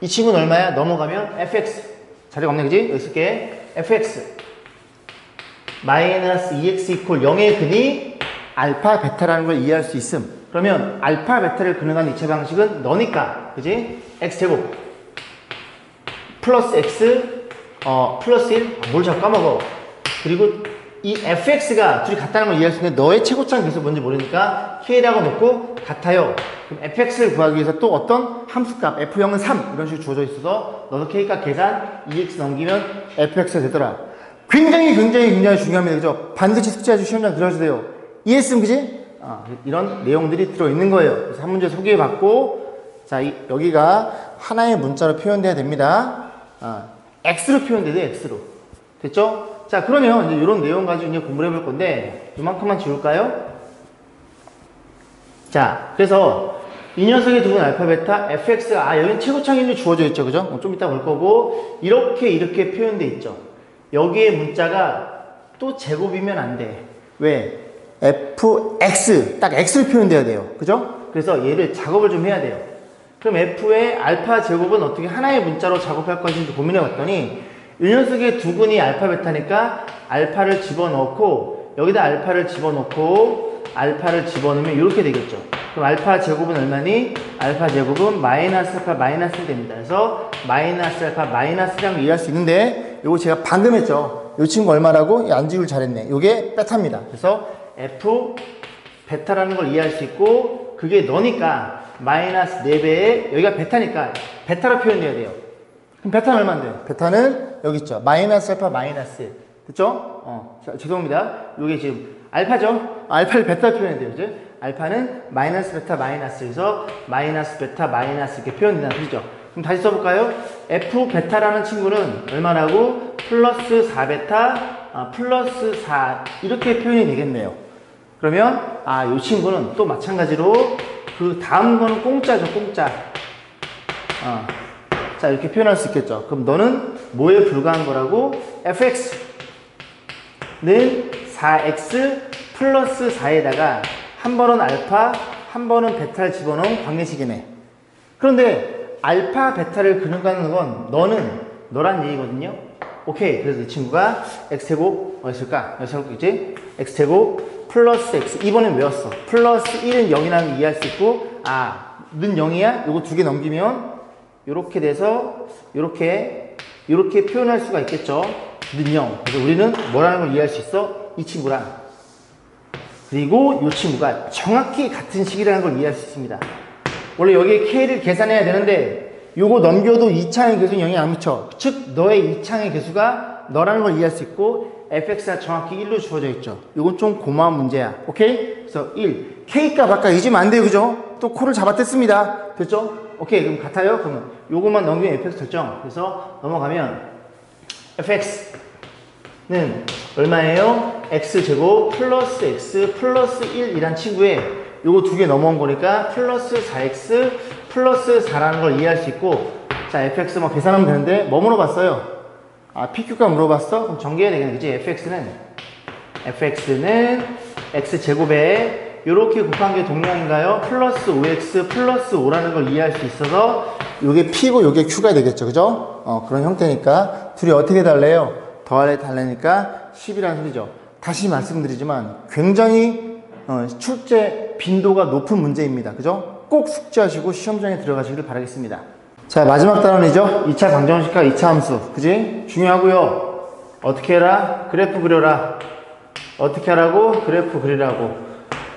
이 친구는 얼마야? 넘어가면 fx 자리가 없네, 그지? 여기 쓸게. fx 마이너스 2x 이퀄 0의 근이 알파 베타라는 걸 이해할 수 있음. 그러면 알파 베타를 근응한 이체 방식은 너니까, 그지? x제곱 플러스 x 플러스 1 뭘 자꾸 까먹어. 그리고 이 fx가 둘이 같다는 걸 이해할 수 있는데 너의 최고차는 계속 뭔지 모르니까 k라고 놓고 같아요. 그럼 fx를 구하기 위해서 또 어떤 함수값 f0은 3 이런 식으로 주어져 있어서 너도 k값 계산 2x 넘기면 fx가 되더라. 굉장히 중요합니다. 그죠? 반드시 숙제해서 시험장 들어가셔야 돼요. 이해했으면, 그지? 이런 내용들이 들어있는 거예요. 그래서 한 문제 소개해봤고, 자, 여기가 하나의 문자로 표현돼야 됩니다. x로 표현돼야 돼요. x로. 됐죠? 자, 그러면 이제 이런 내용 가지고 이제 공부를 해볼 건데, 이만큼만 지울까요? 자, 그래서 이 녀석의 두분 알파, 베타, fx가, 여기는 최고차기로 주어져 있죠. 그죠? 좀 이따 볼 거고, 이렇게 표현돼 있죠. 여기에 문자가 또 제곱이면 안 돼. 왜? fx, 딱 x로 표현돼야 돼요. 그죠? 그래서 얘를 작업을 좀 해야 돼요. 그럼 f의 알파 제곱은 어떻게 하나의 문자로 작업할 것인지 고민해 봤더니, 이 녀석의 두근이 알파 베타니까 알파를 집어넣고 여기다 알파를 집어넣으면 이렇게 되겠죠. 그럼 알파 제곱은 얼마니? 알파 제곱은 마이너스 알파 마이너스 1 됩니다. 그래서 마이너스 알파 마이너스 1이라고 이해할 수 있는데, 요거 제가 방금 했죠. 이 친구 얼마라고? 안 지울 잘했네. 요게 베타입니다. 그래서 f 베타라는 걸 이해할 수 있고, 그게 너니까 마이너스 4배에 여기가 베타니까 베타로 표현돼야 돼요. 그럼 베타는 얼마인데? 베타는 여기 있죠. 마이너스 알파 마이너스 1. 됐죠? 자, 죄송합니다. 요게 지금 알파죠? 알파를 베타 표현해야 돼요. 그죠? 알파는 마이너스 베타 마이너스에서 마이너스 베타 마이너스 이렇게 표현된다는 소리죠. 그럼 다시 써볼까요? f 베타라는 친구는 얼마라고? 플러스 4베타 플러스 4 이렇게 표현이 되겠네요. 그러면 이 친구는 또 마찬가지로 그 다음 거는 공짜죠. 공짜. 자, 이렇게 표현할 수 있겠죠. 그럼 너는 뭐에 불과한 거라고? fx는 4x 플러스 4에다가 한 번은 알파, 한 번은 베타를 집어넣은 관계식이네. 그런데 알파, 베타를 그려가는 건 너란 얘기거든요. 오케이. 그래서 이 친구가 x제곱 어딨을까? 여기서 있지? x제곱 플러스 x. 이번엔 외웠어. 플러스 1은 0이라는 이해할 수 있고, 는 0이야? 요거 두 개 넘기면 요렇게 돼서 요렇게 표현할 수가 있겠죠. 는 0. 그래서 우리는 뭐라는 걸 이해할 수 있어? 이 친구랑. 그리고 이 친구가 정확히 같은 식이라는 걸 이해할 수 있습니다. 원래 여기에 k를 계산해야 되는데 요거 넘겨도 2창의 개수는 영향 안 미쳐. 즉 너의 2창의 개수가 너라는 걸 이해할 수 있고 fx가 정확히 1로 주어져 있죠. 요건 좀 고마운 문제야. 오케이? 그래서 1 k값 아까 잊으면 안 돼요. 그죠? 또 코를 잡아댔습니다. 됐죠? 오케이. 그럼 같아요? 그러면 요것만 넘기면 fx 결정. 그래서 넘어가면 fx는 얼마예요? x제곱 플러스 x 플러스 1이란 친구에 요거 두 개 넘어온 거니까 플러스 4x 플러스 4라는 걸 이해할 수 있고, 자, fx 뭐 계산하면 되는데 뭐 물어봤어요? pq가 물어봤어? 그럼 전개해야 되겠네. 그치? fx는 x제곱에 요렇게 곱한 게 동량인가요? 플러스 5x 플러스 5라는 걸 이해할 수 있어서 요게 p고 요게 q가 되겠죠. 그죠? 그런 형태니까 둘이 어떻게 달래요? 달래니까 10이라는 소리죠. 다시 말씀드리지만 굉장히 출제 빈도가 높은 문제입니다. 그죠? 꼭 숙지하시고 시험장에 들어가시길 바라겠습니다. 자, 마지막 단원이죠. 2차 방정식과 2차 함수. 그지? 중요하고요. 어떻게 해라? 그래프 그려라. 어떻게 하라고? 그래프 그리라고.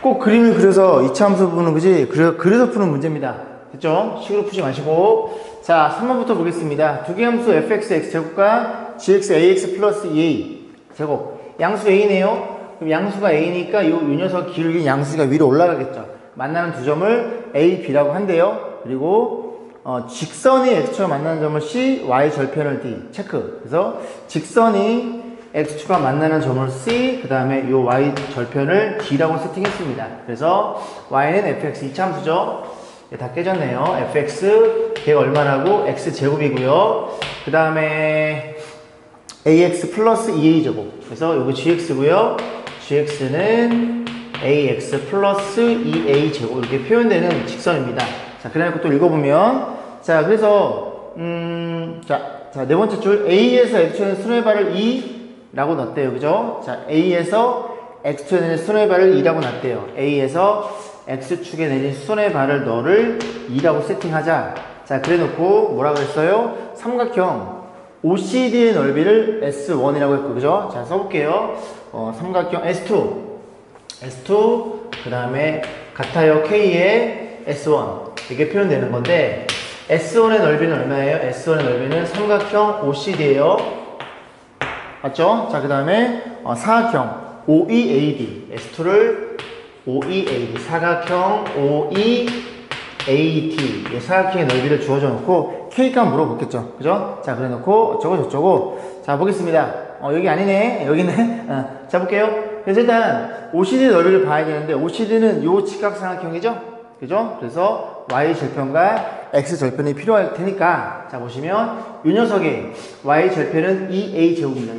꼭 그림을 그려서 2차 함수 부분은 그지? 그래서 푸는 문제입니다. 됐죠? 식으로 푸지 마시고. 자, 3번부터 보겠습니다. 두 개 함수 fx x제곱과 gx ax 플러스 2a 제곱. 양수 a네요. 그럼 양수가 a니까 요 녀석 기울긴 양수가 위로 올라가겠죠. 만나는 두 점을 a, b라고 한대요. 그리고 직선이 x축과 만나는 점을 c, y 절편을 d 체크. 그래서 직선이 x축과 만나는 점을 c, 그 다음에 요 y 절편을 d라고 세팅했습니다. 그래서 y는 fx 2차 함수죠. 다 깨졌네요. fx 걔가 얼마라고? x제곱이고요. 그 다음에 ax 플러스 2a 제곱. 그래서 요거 gx고요. gx는 ax 플러스 2a 제곱. 이렇게 표현되는 직선입니다. 자, 그래놓고 또 읽어보면, 자, 그래서 자, 네 번째 줄 a에서 x축에 순호의 발을 2라고 넣었대요. 그죠? 자, a에서 x축에 내린 수선의 발을 2라고 놨대요. a에서 x축에 내린 수선의 발을 너를 2라고 세팅하자. 자, 그래 놓고 뭐라 그랬어요? 삼각형 OCD의 넓이를 S1이라고 했고, 그죠? 자, 써볼게요. 삼각형 S2, 그 다음에 같아요. K의 S1. 이렇게 표현되는 건데, S1의 넓이는 얼마예요? S1의 넓이는 삼각형 OCD예요. 맞죠? 자, 그 다음에 사각형 OEAD. S2를 OEAD. 사각형 OEAD. 사각형의 넓이를 주어져 놓고, K값 물어보겠죠. 그죠? 자, 그래 놓고, 저쩌고. 자, 보겠습니다. 여기 아니네. 여기네. 자, 볼게요. 그래서 일단, OCD 넓이를 봐야 되는데, OCD는 요 직각삼각형이죠? 그죠? 그래서 Y 절편과 X 절편이 필요할 테니까, 자, 보시면, 요 녀석의 Y 절편은 2A 제곱입니다.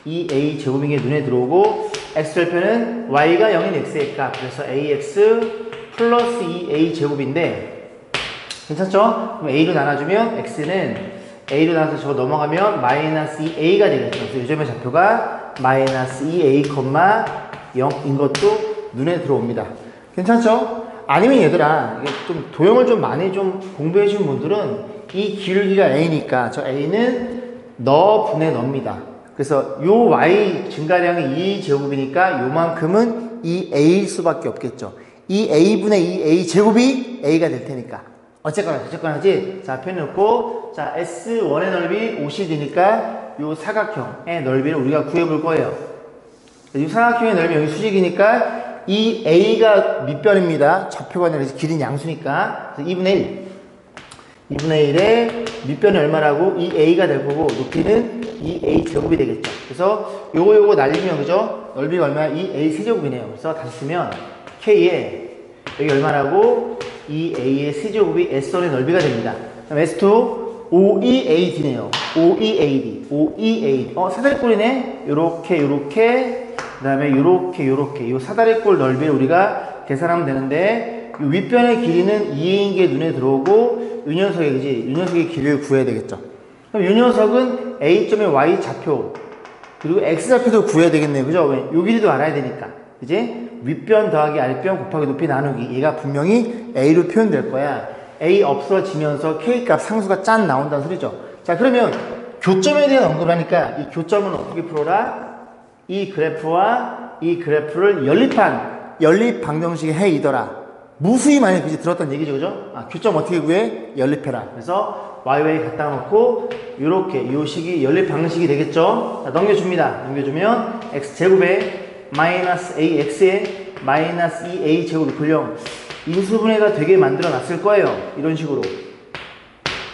0,2A 제곱인 게 눈에 들어오고, X 절편은 Y가 0인 X의 값. 그래서 AX 플러스 2A 제곱인데, 괜찮죠? 그럼 A로 나눠주면 X는 A로 나눠서 저거 넘어가면 마이너스 2A가 되겠죠. 그래서 요즘의 좌표가 마이너스 2A, 0인 것도 눈에 들어옵니다. 괜찮죠? 아니면 얘들아, 이게 좀 도형을 좀 많이 좀 공부해 주신 분들은 이 기울기가 A니까 저 A는 너 분의 너입니다. 그래서 요 Y 증가량이 2제곱이니까 요만큼은 이 A일 수밖에 없겠죠. 이 A분의 2A 제곱이 A가 될 테니까. 어쨌거나 하지. 자, 펴놓고, 자, S1의 넓이 50이니까 요 사각형의 넓이를 우리가 구해볼 거예요. 이 사각형의 넓이 여기 수직이니까 이 A가 밑변입니다. 좌표가 아니라 길이는 양수니까. 그래서 2분의 1. 2분의 1의 밑변이 얼마라고? 2A가 될 거고, 높이는 2A 제곱이 되겠죠. 그래서 요거 날리면, 그죠? 넓이가 얼마야? 2A 세제곱이네요. 그래서 다시 쓰면 K에 여기 얼마라고? 2A의 세제곱이 S1의 넓이가 됩니다. 그다음 S2 OEAD네요. OEAD. OEAD. 사다리꼴이네. 요렇게, 요렇게. 그 다음에 요렇게, 요렇게. 요 사다리꼴 넓이를 우리가 계산하면 되는데, 요 윗변의 길이는 2A인 게 눈에 들어오고, 요 녀석의, 그지? 요 녀석의 길이를 구해야 되겠죠. 그럼 요 녀석은 A점의 Y 좌표, 그리고 X 좌표도 구해야 되겠네요. 그죠? 왜? 요 길이도 알아야 되니까. 그지? 윗변 더하기 아랫변 곱하기 높이 나누기. 얘가 분명히 A로 표현될 거야. A 없어지면서 K 값 상수가 짠 나온다는 소리죠. 자, 그러면 교점에 대한 언급을 하니까 이 교점은 어떻게 풀어라? 이 그래프와 이 그래프를 연립 방정식에 해이더라. 무수히 많이 그지 들었던 얘기죠. 그죠? 교점 어떻게 구해? 연립해라. 그래서 YY 갖다 놓고 요렇게 요 식이 연립 방식이 되겠죠. 자, 넘겨줍니다. 넘겨주면 X제곱에 마이너스 AX에 마이너스 2A 제곱이 풀령 인수분해가 되게 만들어 놨을 거예요. 이런 식으로.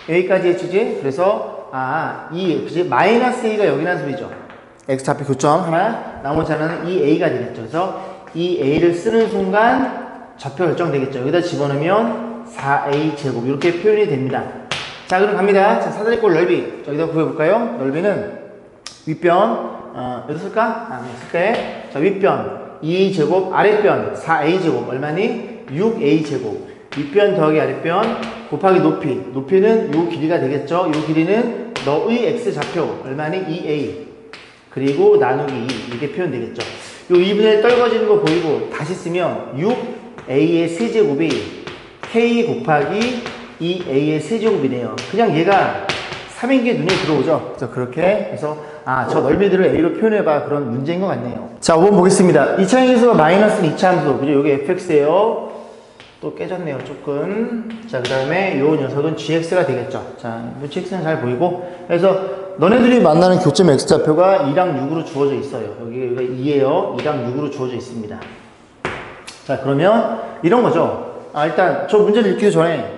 여기까지 했지? 그래서, 그지? 마이너스 A가 여기라는 소리죠. X좌표 교점 하나, 나머지 하나는 2A가 되겠죠. 그래서 2A를 쓰는 순간 좌표 결정되겠죠. 여기다 집어넣으면 4A 제곱. 이렇게 표현이 됩니다. 자, 그럼 갑니다. 자, 사다리꼴 넓이. 여기다 구해볼까요? 넓이는 윗변, 여기다 쓸까? 쓸게. 자, 윗변 2A 제곱, 아랫변 4A 제곱. 얼마니? 6A 제곱. 윗변 더하기 아랫변 곱하기 높이. 높이는 요 길이가 되겠죠. 요 길이는 너의 X 좌표. 얼마니? 2A. 그리고 나누기 2. 이렇게 표현되겠죠. 요 2분의 1 떨궈지는 거 보이고 다시 쓰면 6A의 세제곱이 K 곱하기 2A의 세제곱이네요. 그냥 얘가 3인 게 눈에 들어오죠. 그래서 그렇게 해서 저 넓이들을 A로 표현해봐. 그런 문제인 것 같네요. 자, 5번 보겠습니다. 2차 함수가 마이너스는 2차 함수. 그죠? 요게 fx예요. 또 깨졌네요. 조금. 자, 그 다음에 요 녀석은 gx가 되겠죠. 자, gx는 잘 보이고. 그래서 너네들이 만나는 교점 x좌표가 2랑 6으로 주어져 있어요. 여기가 2예요. 2랑 6으로 주어져 있습니다. 자, 그러면 이런 거죠. 일단 저 문제를 읽기 전에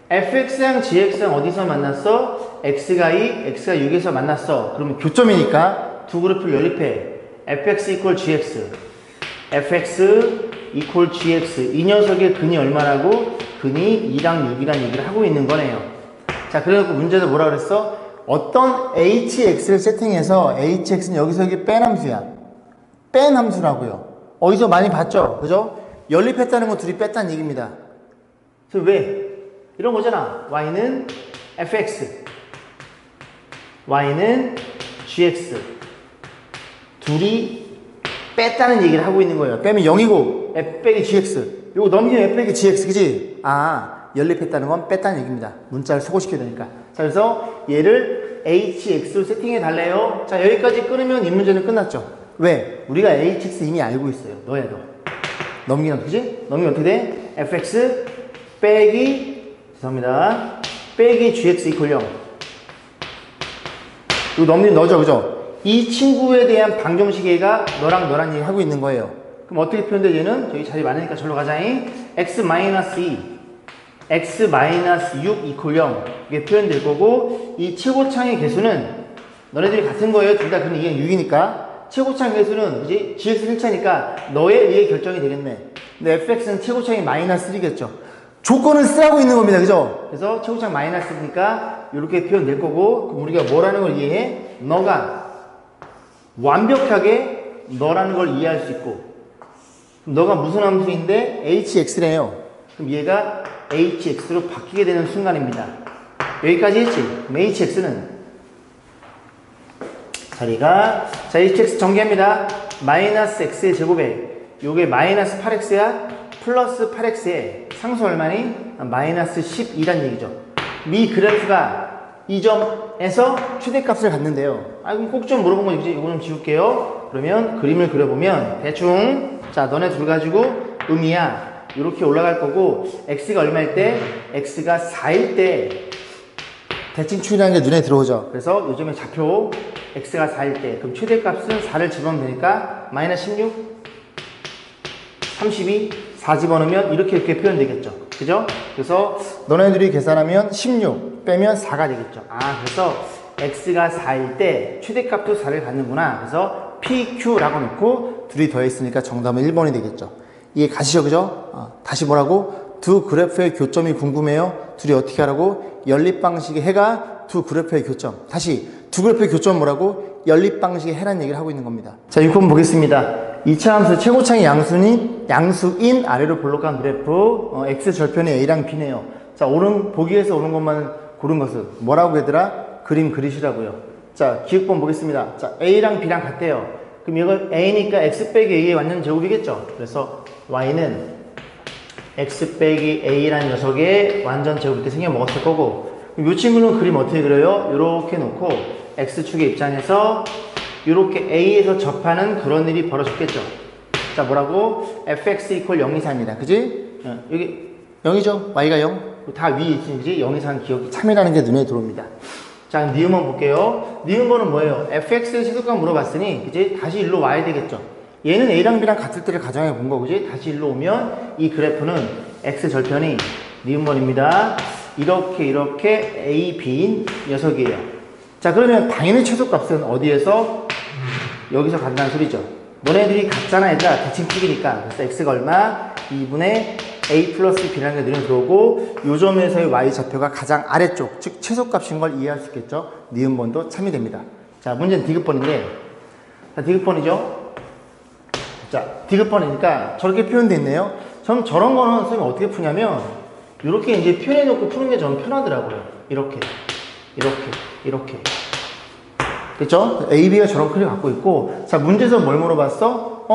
fx랑 gx랑 어디서 만났어? x가 2, x가 6에서 만났어. 그러면 교점이니까 두 그래프를 연립해. fx equal gx, fx equal gx. 이 녀석의 근이 얼마라고? 근이 2랑 6이란 얘기를 하고 있는 거네요. 자, 그래갖고 문제도 뭐라 그랬어? 어떤 hx를 세팅해서 hx는 여기서 여기 뺀 함수야. 뺀 함수라고요. 어디서 많이 봤죠? 그죠? 연립했다는 건 둘이 뺐다는 얘기입니다. 그래서 왜? 이런 거잖아. y는 fx, y는 gx. 둘이 뺐다는 얘기를 하고 있는 거예요. 빼면 0이고 f 빼기 gx. 요거 넘기면 f 빼기 gx. 그지? 연립했다는 건 뺐다는 얘기입니다. 문자를 소거시켜야 되니까. 자, 그래서 얘를 hx로 세팅해 달래요. 자, 여기까지 끊으면 이 문제는 끝났죠. 왜? 우리가 hx 이미 알고 있어요. 너야 너. 넘기면 그지? 넘기면 어떻게 돼? fx 빼기, 죄송합니다, 빼기 gx 이퀄 0. 이거 넘기면 너죠. 그죠? 이 친구에 대한 방정식애가 너랑 얘기 하고 있는 거예요. 그럼 어떻게 표현돼? 얘는 저기 자리 많으니까 절로 가자잉. x-2, x-6 이퀄 0. 이게 표현될 거고, 이 최고창의 개수는 너네들이 같은 거예요. 둘 다 근데 이게 6이니까. 최고창 개수는 이제 gx 1차니까 너에 의해 결정이 되겠네. 근데 fx는 최고창이 마이너스 3겠죠. 조건을 쓰라고 있는 겁니다. 그죠? 그래서 최고창 마이너스 3니까 이렇게 표현될 거고, 그럼 우리가 뭐라는 걸 이해해? 너가 완벽하게 너라는 걸 이해할 수 있고, 그럼 너가 무슨 함수인데 hx래요. 그럼 얘가 hx로 바뀌게 되는 순간입니다. 여기까지 했지? 그럼 hx는 자리가, 자, hx 전개합니다. 마이너스 x의 제곱에 요게 마이너스 8x야 플러스 8x에 상수 얼마니? 마이너스 12란 얘기죠. 이 그래프가 이 점에서 최대값을 갖는데요. 그럼 꼭 좀 물어본 거 이거 좀 지울게요. 그러면 그림을 그려보면 대충, 자, 너네 둘 가지고 음이야 이렇게 올라갈 거고, x가 얼마일 때? x가 4일 때 대칭축이라는 게 눈에 들어오죠. 그래서 요즘에 좌표 x가 4일 때, 그럼 최대값은 4를 집어넣으면 되니까 마이너스 16, 32, 4 집어넣으면 이렇게 표현되겠죠. 그죠? 그래서 너네들이 계산하면 16 빼면 4가 되겠죠. 그래서 x가 4일 때 최대값도 4를 갖는구나. 그래서 pq라고 놓고 둘이 더했으니까 정답은 1번이 되겠죠. 이해 가시죠? 그죠? 다시 뭐라고? 두 그래프의 교점이 궁금해요. 둘이 어떻게 하라고? 연립 방식의 해가 두 그래프의 교점. 다시 두 그래프의 교점 뭐라고? 연립 방식의 해라는 얘기를 하고 있는 겁니다. 자, 6번 보겠습니다. 2차 함수 최고차의 양수인 아래로 볼록한 그래프 x 절편이 a랑 b네요. 자, 보기에서 오른 것만 고른 것은 뭐라고 얘들아? 그림 그리시라고요. 자, 기억본 보겠습니다. 자, a랑 b랑 같대요. 그럼 이걸 a니까 x 빼기 a의 완전 제곱이겠죠. 그래서 y는 x 빼기 a라는 녀석의 완전 제곱 이렇게 생겨 먹었을 거고, 이 친구는 그림 어떻게 그려요? 이렇게 놓고 x축의 입장에서 이렇게 a에서 접하는 그런 일이 벌어졌겠죠. 자, 뭐라고? fx 이퀄 0 이상입니다. 그지? 여기 0이죠? y가 0? 다 위에 있으니 0 이상 기억이 참이라는 게 눈에 들어옵니다. 자, 니은번 볼게요. 니은번은 뭐예요? fx의 최소값 물어봤으니 그지? 다시 일로 와야 되겠죠. 얘는 a랑 b랑 같을 때를 가정해 본 거, 그지? 다시 일로 오면 이 그래프는 x 절편이 니은번입니다. 이렇게 a, b인 녀석이에요. 자, 그러면 당연히 최소값은 어디에서? 여기서 간다는 소리죠. 너네들이 같잖아 얘들아. 대칭 튀기니까. 그래서 x가 얼마? 2분의 a 플러스 b라는 게 눈에 들어오고, 요 점에서의 y 좌표가 가장 아래쪽, 즉 최소값인 걸 이해할 수 있겠죠. 니은번도 참이 됩니다. 자, 문제는 디귿번인데, 자, 디귿번이죠. 자, 디귿번이니까 저렇게 표현되어 있네요. 저는 저런 거는 선생님 어떻게 푸냐면 이렇게 이제 표현해 놓고 푸는 게 저는 편하더라고요. 이렇게 그쵸? A, B가 저런 크기를 갖고 있고, 자, 문제에서 뭘 물어봤어?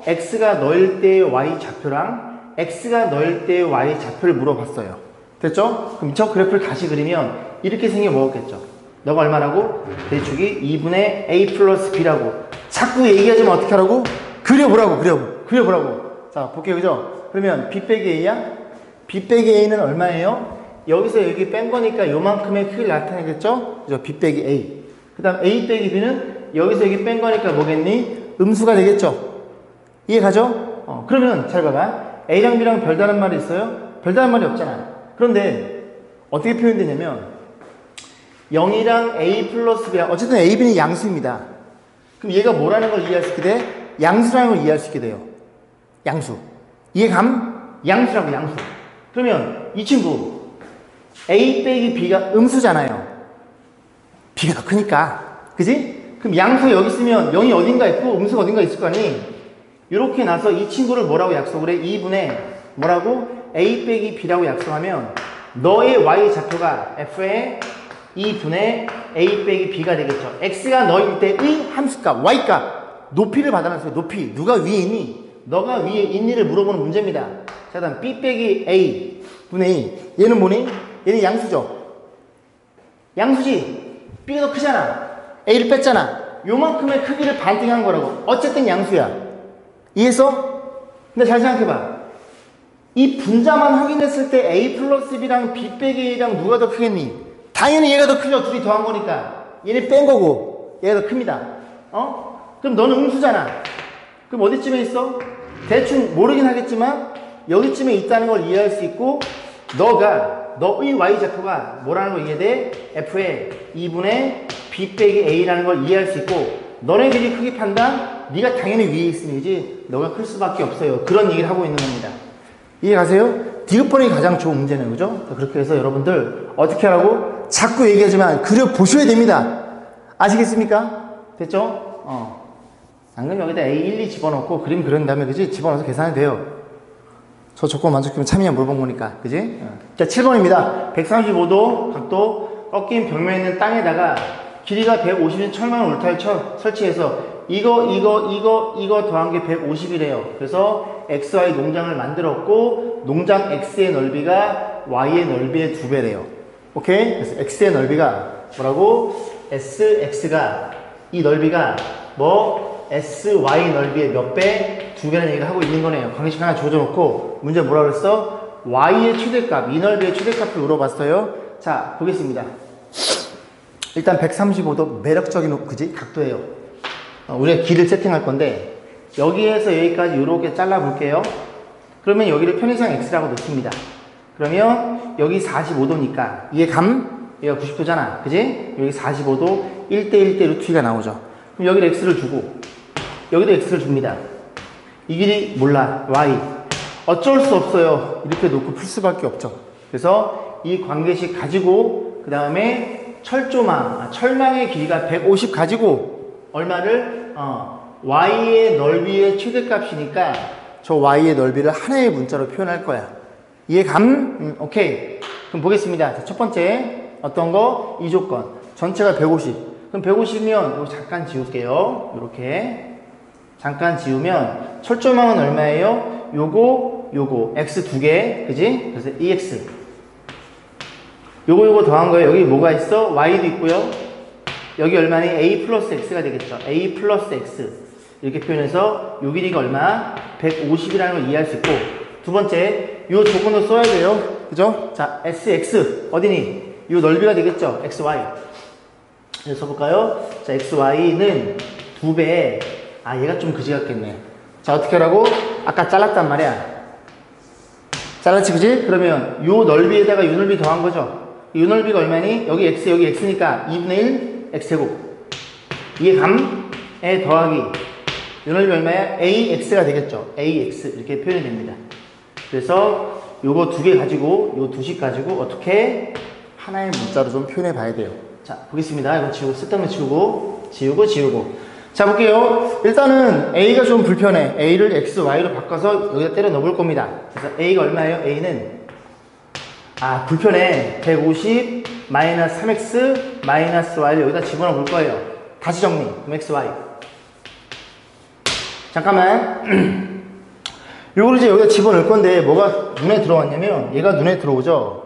X가 너일 때의 Y 좌표랑 X가 너일 때의 Y 좌표를 물어봤어요. 됐죠? 그럼 저 그래프를 다시 그리면 이렇게 생겨 먹었겠죠. 너가 얼마라고? 대축이 2분의 A 플러스 B라고. 자꾸 얘기하지만 어떻게 하라고? 그려보라고. 자, 볼게요. 그죠? 그러면 B 빼기 A야? B 빼기 A는 얼마예요? 여기서 여기 뺀 거니까 요만큼의 크기를 나타내겠죠? 그죠? B 빼기 A. 그 다음 A 빼기 B는 여기서 여기 뺀 거니까 뭐겠니? 음수가 되겠죠? 이해 가죠? 그러면 잘 봐봐. A랑 B랑 별다른 말이 있어요? 별다른 말이 없잖아. 그런데 어떻게 표현되냐면 0이랑 A 플러스 B랑 어쨌든 A, B는 양수입니다. 그럼 얘가 뭐라는 걸 이해할 수 있게 돼? 양수라는 걸 이해할 수 있게 돼요. 양수. 이해감? 양수라고, 양수. 그러면 이 친구 A 빼기 B가 음수잖아요. B가 더 크니까. 그지? 그럼 양수 여기 있으면 0이 어딘가 있고 음수가 어딘가 있을 거 아니? 이렇게 나서 이 친구를 뭐라고 약속을 해? 2분의 뭐라고? A 빼기 B라고 약속하면 너의 Y 좌표가 F의 2분의 A 빼기 B가 되겠죠. X가 너일 때의 함수값, Y값, 높이를 받아놨어요. 높이. 누가 위에 있니? 너가 위에 있니를 물어보는 문제입니다. 자, 다음 B 빼기 A 분의 2. 얘는 뭐니? 얘는 양수죠. 양수지. B가 더 크잖아. A를 뺐잖아. 요만큼의 크기를 반띵한 거라고. 어쨌든 양수야. 이해했어? 근데 잘 생각해봐. 이 분자만 확인했을 때 A 플러스 B랑 B 빼기 A랑 누가 더 크겠니? 당연히 얘가 더 크죠. 둘이 더한 거니까. 얘는 뺀 거고 얘가 더 큽니다. 그럼 너는 음수잖아. 그럼 어디쯤에 있어? 대충 모르긴 하겠지만 여기쯤에 있다는 걸 이해할 수 있고, 너의 Y좌표가 뭐라는 걸 이해돼? F의 2분의 B 빼기 A라는 걸 이해할 수 있고, 너네들이 크기 판단, 네가 당연히 위에 있으니지 너가 클 수밖에 없어요. 그런 얘기를 하고 있는 겁니다. 이해 가세요? 디귿번이 가장 좋은 문제는, 그죠? 그렇게 해서 여러분들 어떻게 하라고? 자꾸 얘기하지만 그려보셔야 됩니다. 아시겠습니까? 됐죠? 방금 여기다 A, 1, 2 집어넣고 그림 그린 다음에, 그지? 집어넣어서 계산이 돼요. 저 조건 만족하면 참이냐 물어본 거니까, 그지? 자, 7번입니다. 135도 각도 꺾인 벽면에 있는 땅에다가 길이가 150인 철망 울타리 설치해서 이거 더한 게 150이래요. 그래서 XY 농장을 만들었고, 농장 X의 넓이가 Y의 넓이의 2배래요. 오케이? 그래서 X의 넓이가 뭐라고? SX가, 이 넓이가 SY 넓이의 몇 배? 2배라는 얘기를 하고 있는 거네요. 방식 하나 주어져놓고 문제 뭐라 그랬어? Y의 최대값, 이 넓이의 최대값을 물어봤어요. 자, 보겠습니다. 일단 135도 매력적인, 그지? 각도예요. 우리가 길을 세팅할 건데 여기에서 여기까지 이렇게 잘라 볼게요. 그러면 여기를 편의상 X라고 놓습니다. 그러면 여기 45도니까 이게 여기가 90도잖아. 그지? 여기 45도 1대1대 루트 2가 나오죠. 그럼 여기를 X를 주고 여기도 X를 줍니다. 이 길이 몰라. Y. 어쩔 수 없어요. 이렇게 놓고 풀 수밖에 없죠. 그래서 이 관계식 가지고 그 다음에 철망의 길이가 150 가지고 얼마를 y의 넓이의 최대값이니까 저 y의 넓이를 하나의 문자로 표현할 거야. 이해감? 오케이. 그럼 보겠습니다. 자, 첫 번째 어떤 거? 이 조건. 전체가 150. 그럼 150이면 이거 잠깐 지울게요. 이렇게 잠깐 지우면 철조망은 얼마예요? 요거 x 두 개, 그지? 그래서 EX. 요거 더한 거예요. 여기 뭐가 있어? y도 있고요. 여기 얼마니? a 플러스 x가 되겠죠. a 플러스 x. 이렇게 표현해서 요 길이가 얼마? 150이라는 걸 이해할 수 있고, 두 번째, 요 조건도 써야 돼요. 그죠? 자, sx. 어디니? 요 넓이가 되겠죠? xy. 그래서 써볼까요? 자, xy는 2배. 얘가 좀 그지 같겠네. 자, 어떻게 하라고? 아까 잘랐단 말이야. 잘랐지, 그지? 그러면 요 넓이에다가 요 넓이 더한 거죠. 요 넓이가 얼마니? 여기 x, 여기 x니까 2분의 1 x제곱. 이해감?에 더하기. 요 넓이 얼마야? ax가 되겠죠. ax. 이렇게 표현이 됩니다. 그래서 요거 두 개 가지고, 요 두식 가지고 어떻게 하나의 문자로 좀 표현해 봐야 돼요. 자, 보겠습니다. 이거 지우고, 쓸데없는 지우고. 자, 볼게요. 일단은 A가 좀 불편해. A를 X, Y로 바꿔서 여기다 때려 넣어볼 겁니다. 그래서 A가 얼마예요? A는 불편해. 150 마이너스 3X 마이너스 Y를 여기다 집어넣어 볼 거예요. 다시 정리. 그럼 X, Y. 잠깐만. 요걸 이제 여기다 집어넣을 건데 뭐가 눈에 들어왔냐면 얘가 눈에 들어오죠.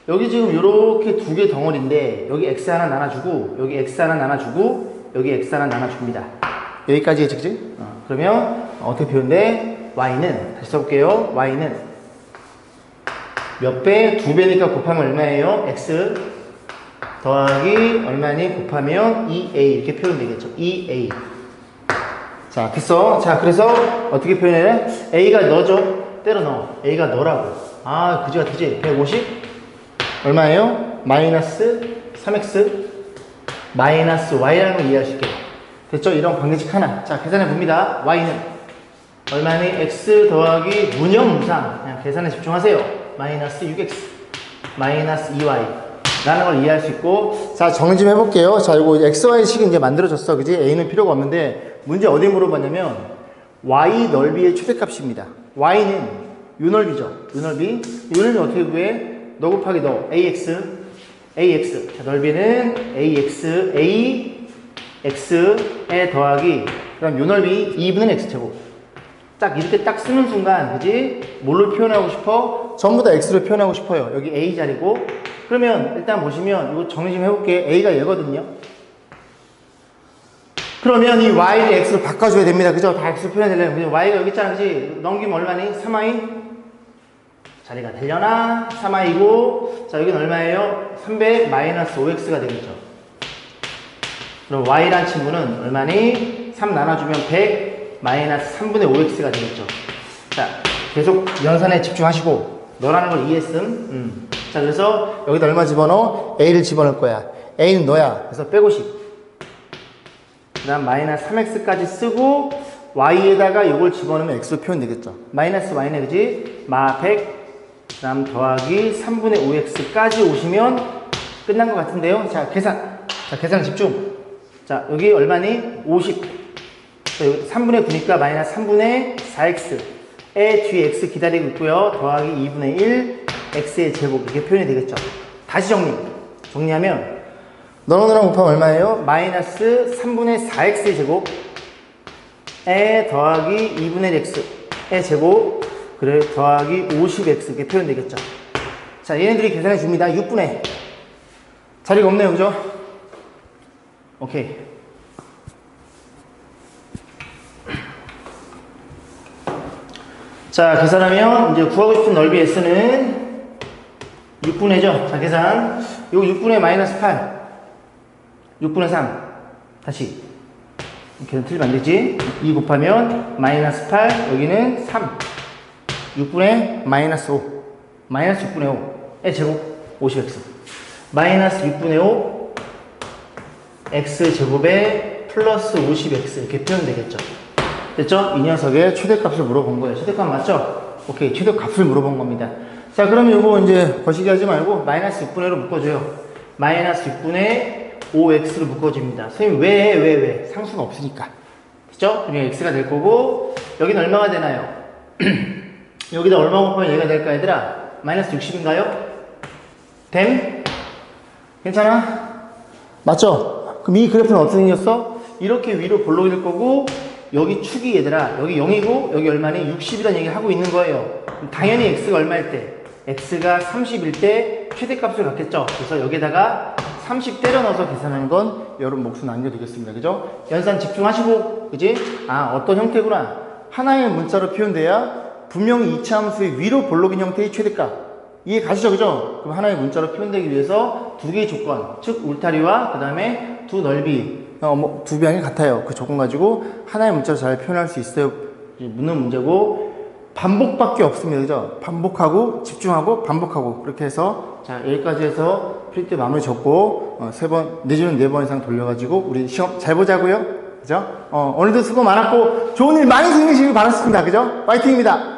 여기 지금 요렇게 두 개 덩어리인데 여기 X 하나 나눠주고 여기 X 하나 나눠주고 여기 x 하나 나눠줍니다. 여기까지 했지, 그치? 그러면 어떻게 표현돼? y는 다시 써볼게요. y는 몇 배? 2배니까 곱하면 얼마예요? x 더하기 얼마니? 곱하면 2a 이렇게 표현되겠죠. 2a. 자, 됐어. 자, 그래서 어떻게 표현해? a가 넣어줘. 때려 넣어. a가 넣으라고. 그지 같지? 150 얼마예요? 마이너스 3x 마이너스 y라는 걸 이해할 수 있게. 됐죠? 이런 관계식 하나. 자, 계산해 봅니다. y는 얼마니? x 더하기 무념무상. 그냥 계산에 집중하세요. 마이너스 6x 마이너스 2y 라는 걸 이해할 수 있고. 자, 정리 좀 해볼게요. 자, 이거 xy식이 이제 만들어졌어. 그지? a는 필요가 없는데 문제 어디 물어봤냐면 y 넓이의 최대값입니다. y는 요 넓이죠. 요 넓이. 요 넓이 어떻게 구해? 너 곱하기 너 ax. 자, 넓이는 ax에 더하기, 그럼 요 넓이 2분의 x제곱. 딱 이렇게 딱 쓰는 순간, 그지? 뭘로 표현하고 싶어? 전부 다 x로 표현하고 싶어요. 여기 a 자리고. 그러면 일단 보시면 이거 정리 좀 해볼게. a가 얘거든요. 그러면 이 y를 x로 바꿔줘야 됩니다. 그죠? 다 x로 표현되려면. y가 여기 있잖아, 그지? 넘기면 얼마니? 3y? 자리가 되려나? 3i고, 자, 여기는 얼마예요? 300 마이너스 5x가 되겠죠. 그럼 y란 친구는 얼마니? 3 나눠주면 100 마이너스 3분의 5x가 되겠죠. 자, 계속 연산에 집중하시고, 너라는 걸 이해했음. 자, 그래서 여기다 얼마 집어넣어? a를 집어넣을 거야. a는 너야. 그래서 150. 그 다음 마이너스 3x까지 쓰고, y에다가 이걸 집어넣으면 x로 표현되겠죠. 마이너스 y네, 그지? 마 100. 그 다음 더하기 3분의 5x까지 오시면 끝난 것 같은데요. 자, 계산 집중. 자, 여기 얼마니? 50. 자, 여기 3분의 9니까 마이너스 3분의 4x. 에 뒤에 x 기다리고 있고요. 더하기 2분의 1 x의 제곱. 이렇게 표현이 되겠죠. 다시 정리하면 너랑 곱하면 얼마예요? 마이너스 3분의 4x의 제곱. 에 더하기 2분의 1 x의 제곱. 그래, 더하기 50x 이렇게 표현되겠죠. 자, 얘네들이 계산해 줍니다. 6분의 자리가 없네요, 그죠? 오케이. 자, 계산하면 이제 구하고 싶은 넓이 s는 6분의죠. 자, 계산. 요거 6분의 마이너스 8. 6분의 3. 다시. 이렇게 틀리면 안 되지? 2 곱하면 마이너스 8. 여기는 3. 6분의 마이너스 5. 마이너스 6분의 5의 제곱 50x. 마이너스 6분의 5 x 제곱에 플러스 50x 이렇게 표현되겠죠. 됐죠? 이 녀석의 최대값을 물어본 거예요. 최대값 맞죠? 오케이. 최대값을 물어본 겁니다. 자, 그러면 이거 이제 거시기 하지 말고 마이너스 6분의 1로 묶어줘요. 마이너스 6분의 5x로 묶어집니다. 선생님, 왜? 상수가 없으니까. 그죠? 그러면 x가 될 거고, 여기는 얼마가 되나요? 여기다 얼마 곱하면 얘가 될까, 얘들아? 마이너스 60인가요? 됨? 괜찮아? 맞죠? 그럼 이 그래프는 어떻게 생겼어? 이렇게 위로 볼록일 거고, 여기 축이 얘들아, 여기 0이고, 여기 얼마니? 60이라는 얘기를 하고 있는 거예요. 그럼 당연히 x가 얼마일 때? x가 30일 때 최대값을 갖겠죠? 그래서 여기다가 30 때려 넣어서 계산하는 건 여러분 몫으로 남겨두겠습니다. 그죠? 연산 집중하시고, 그지? 아, 어떤 형태구나. 하나의 문자로 표현돼야 분명히 이차함수의 위로 볼록인 형태의 최대값. 이해 가시죠? 그죠? 그럼 하나의 문자로 표현되기 위해서 두 개의 조건, 즉 울타리와 그 다음에 두 넓이, 두 방이 같아요. 그 조건 가지고 하나의 문자로 잘 표현할 수 있어요. 묻는 문제고, 반복밖에 없습니다. 그죠? 반복하고 집중하고 반복하고 그렇게 해서 자, 여기까지 해서 프리트 마무리 접고 3번 내지는 4번 이상 돌려가지고 우리 시험 잘 보자고요. 그죠? 오늘도 수고 많았고 좋은 일 많이 생기시길 바랐습니다. 그죠? 파이팅입니다.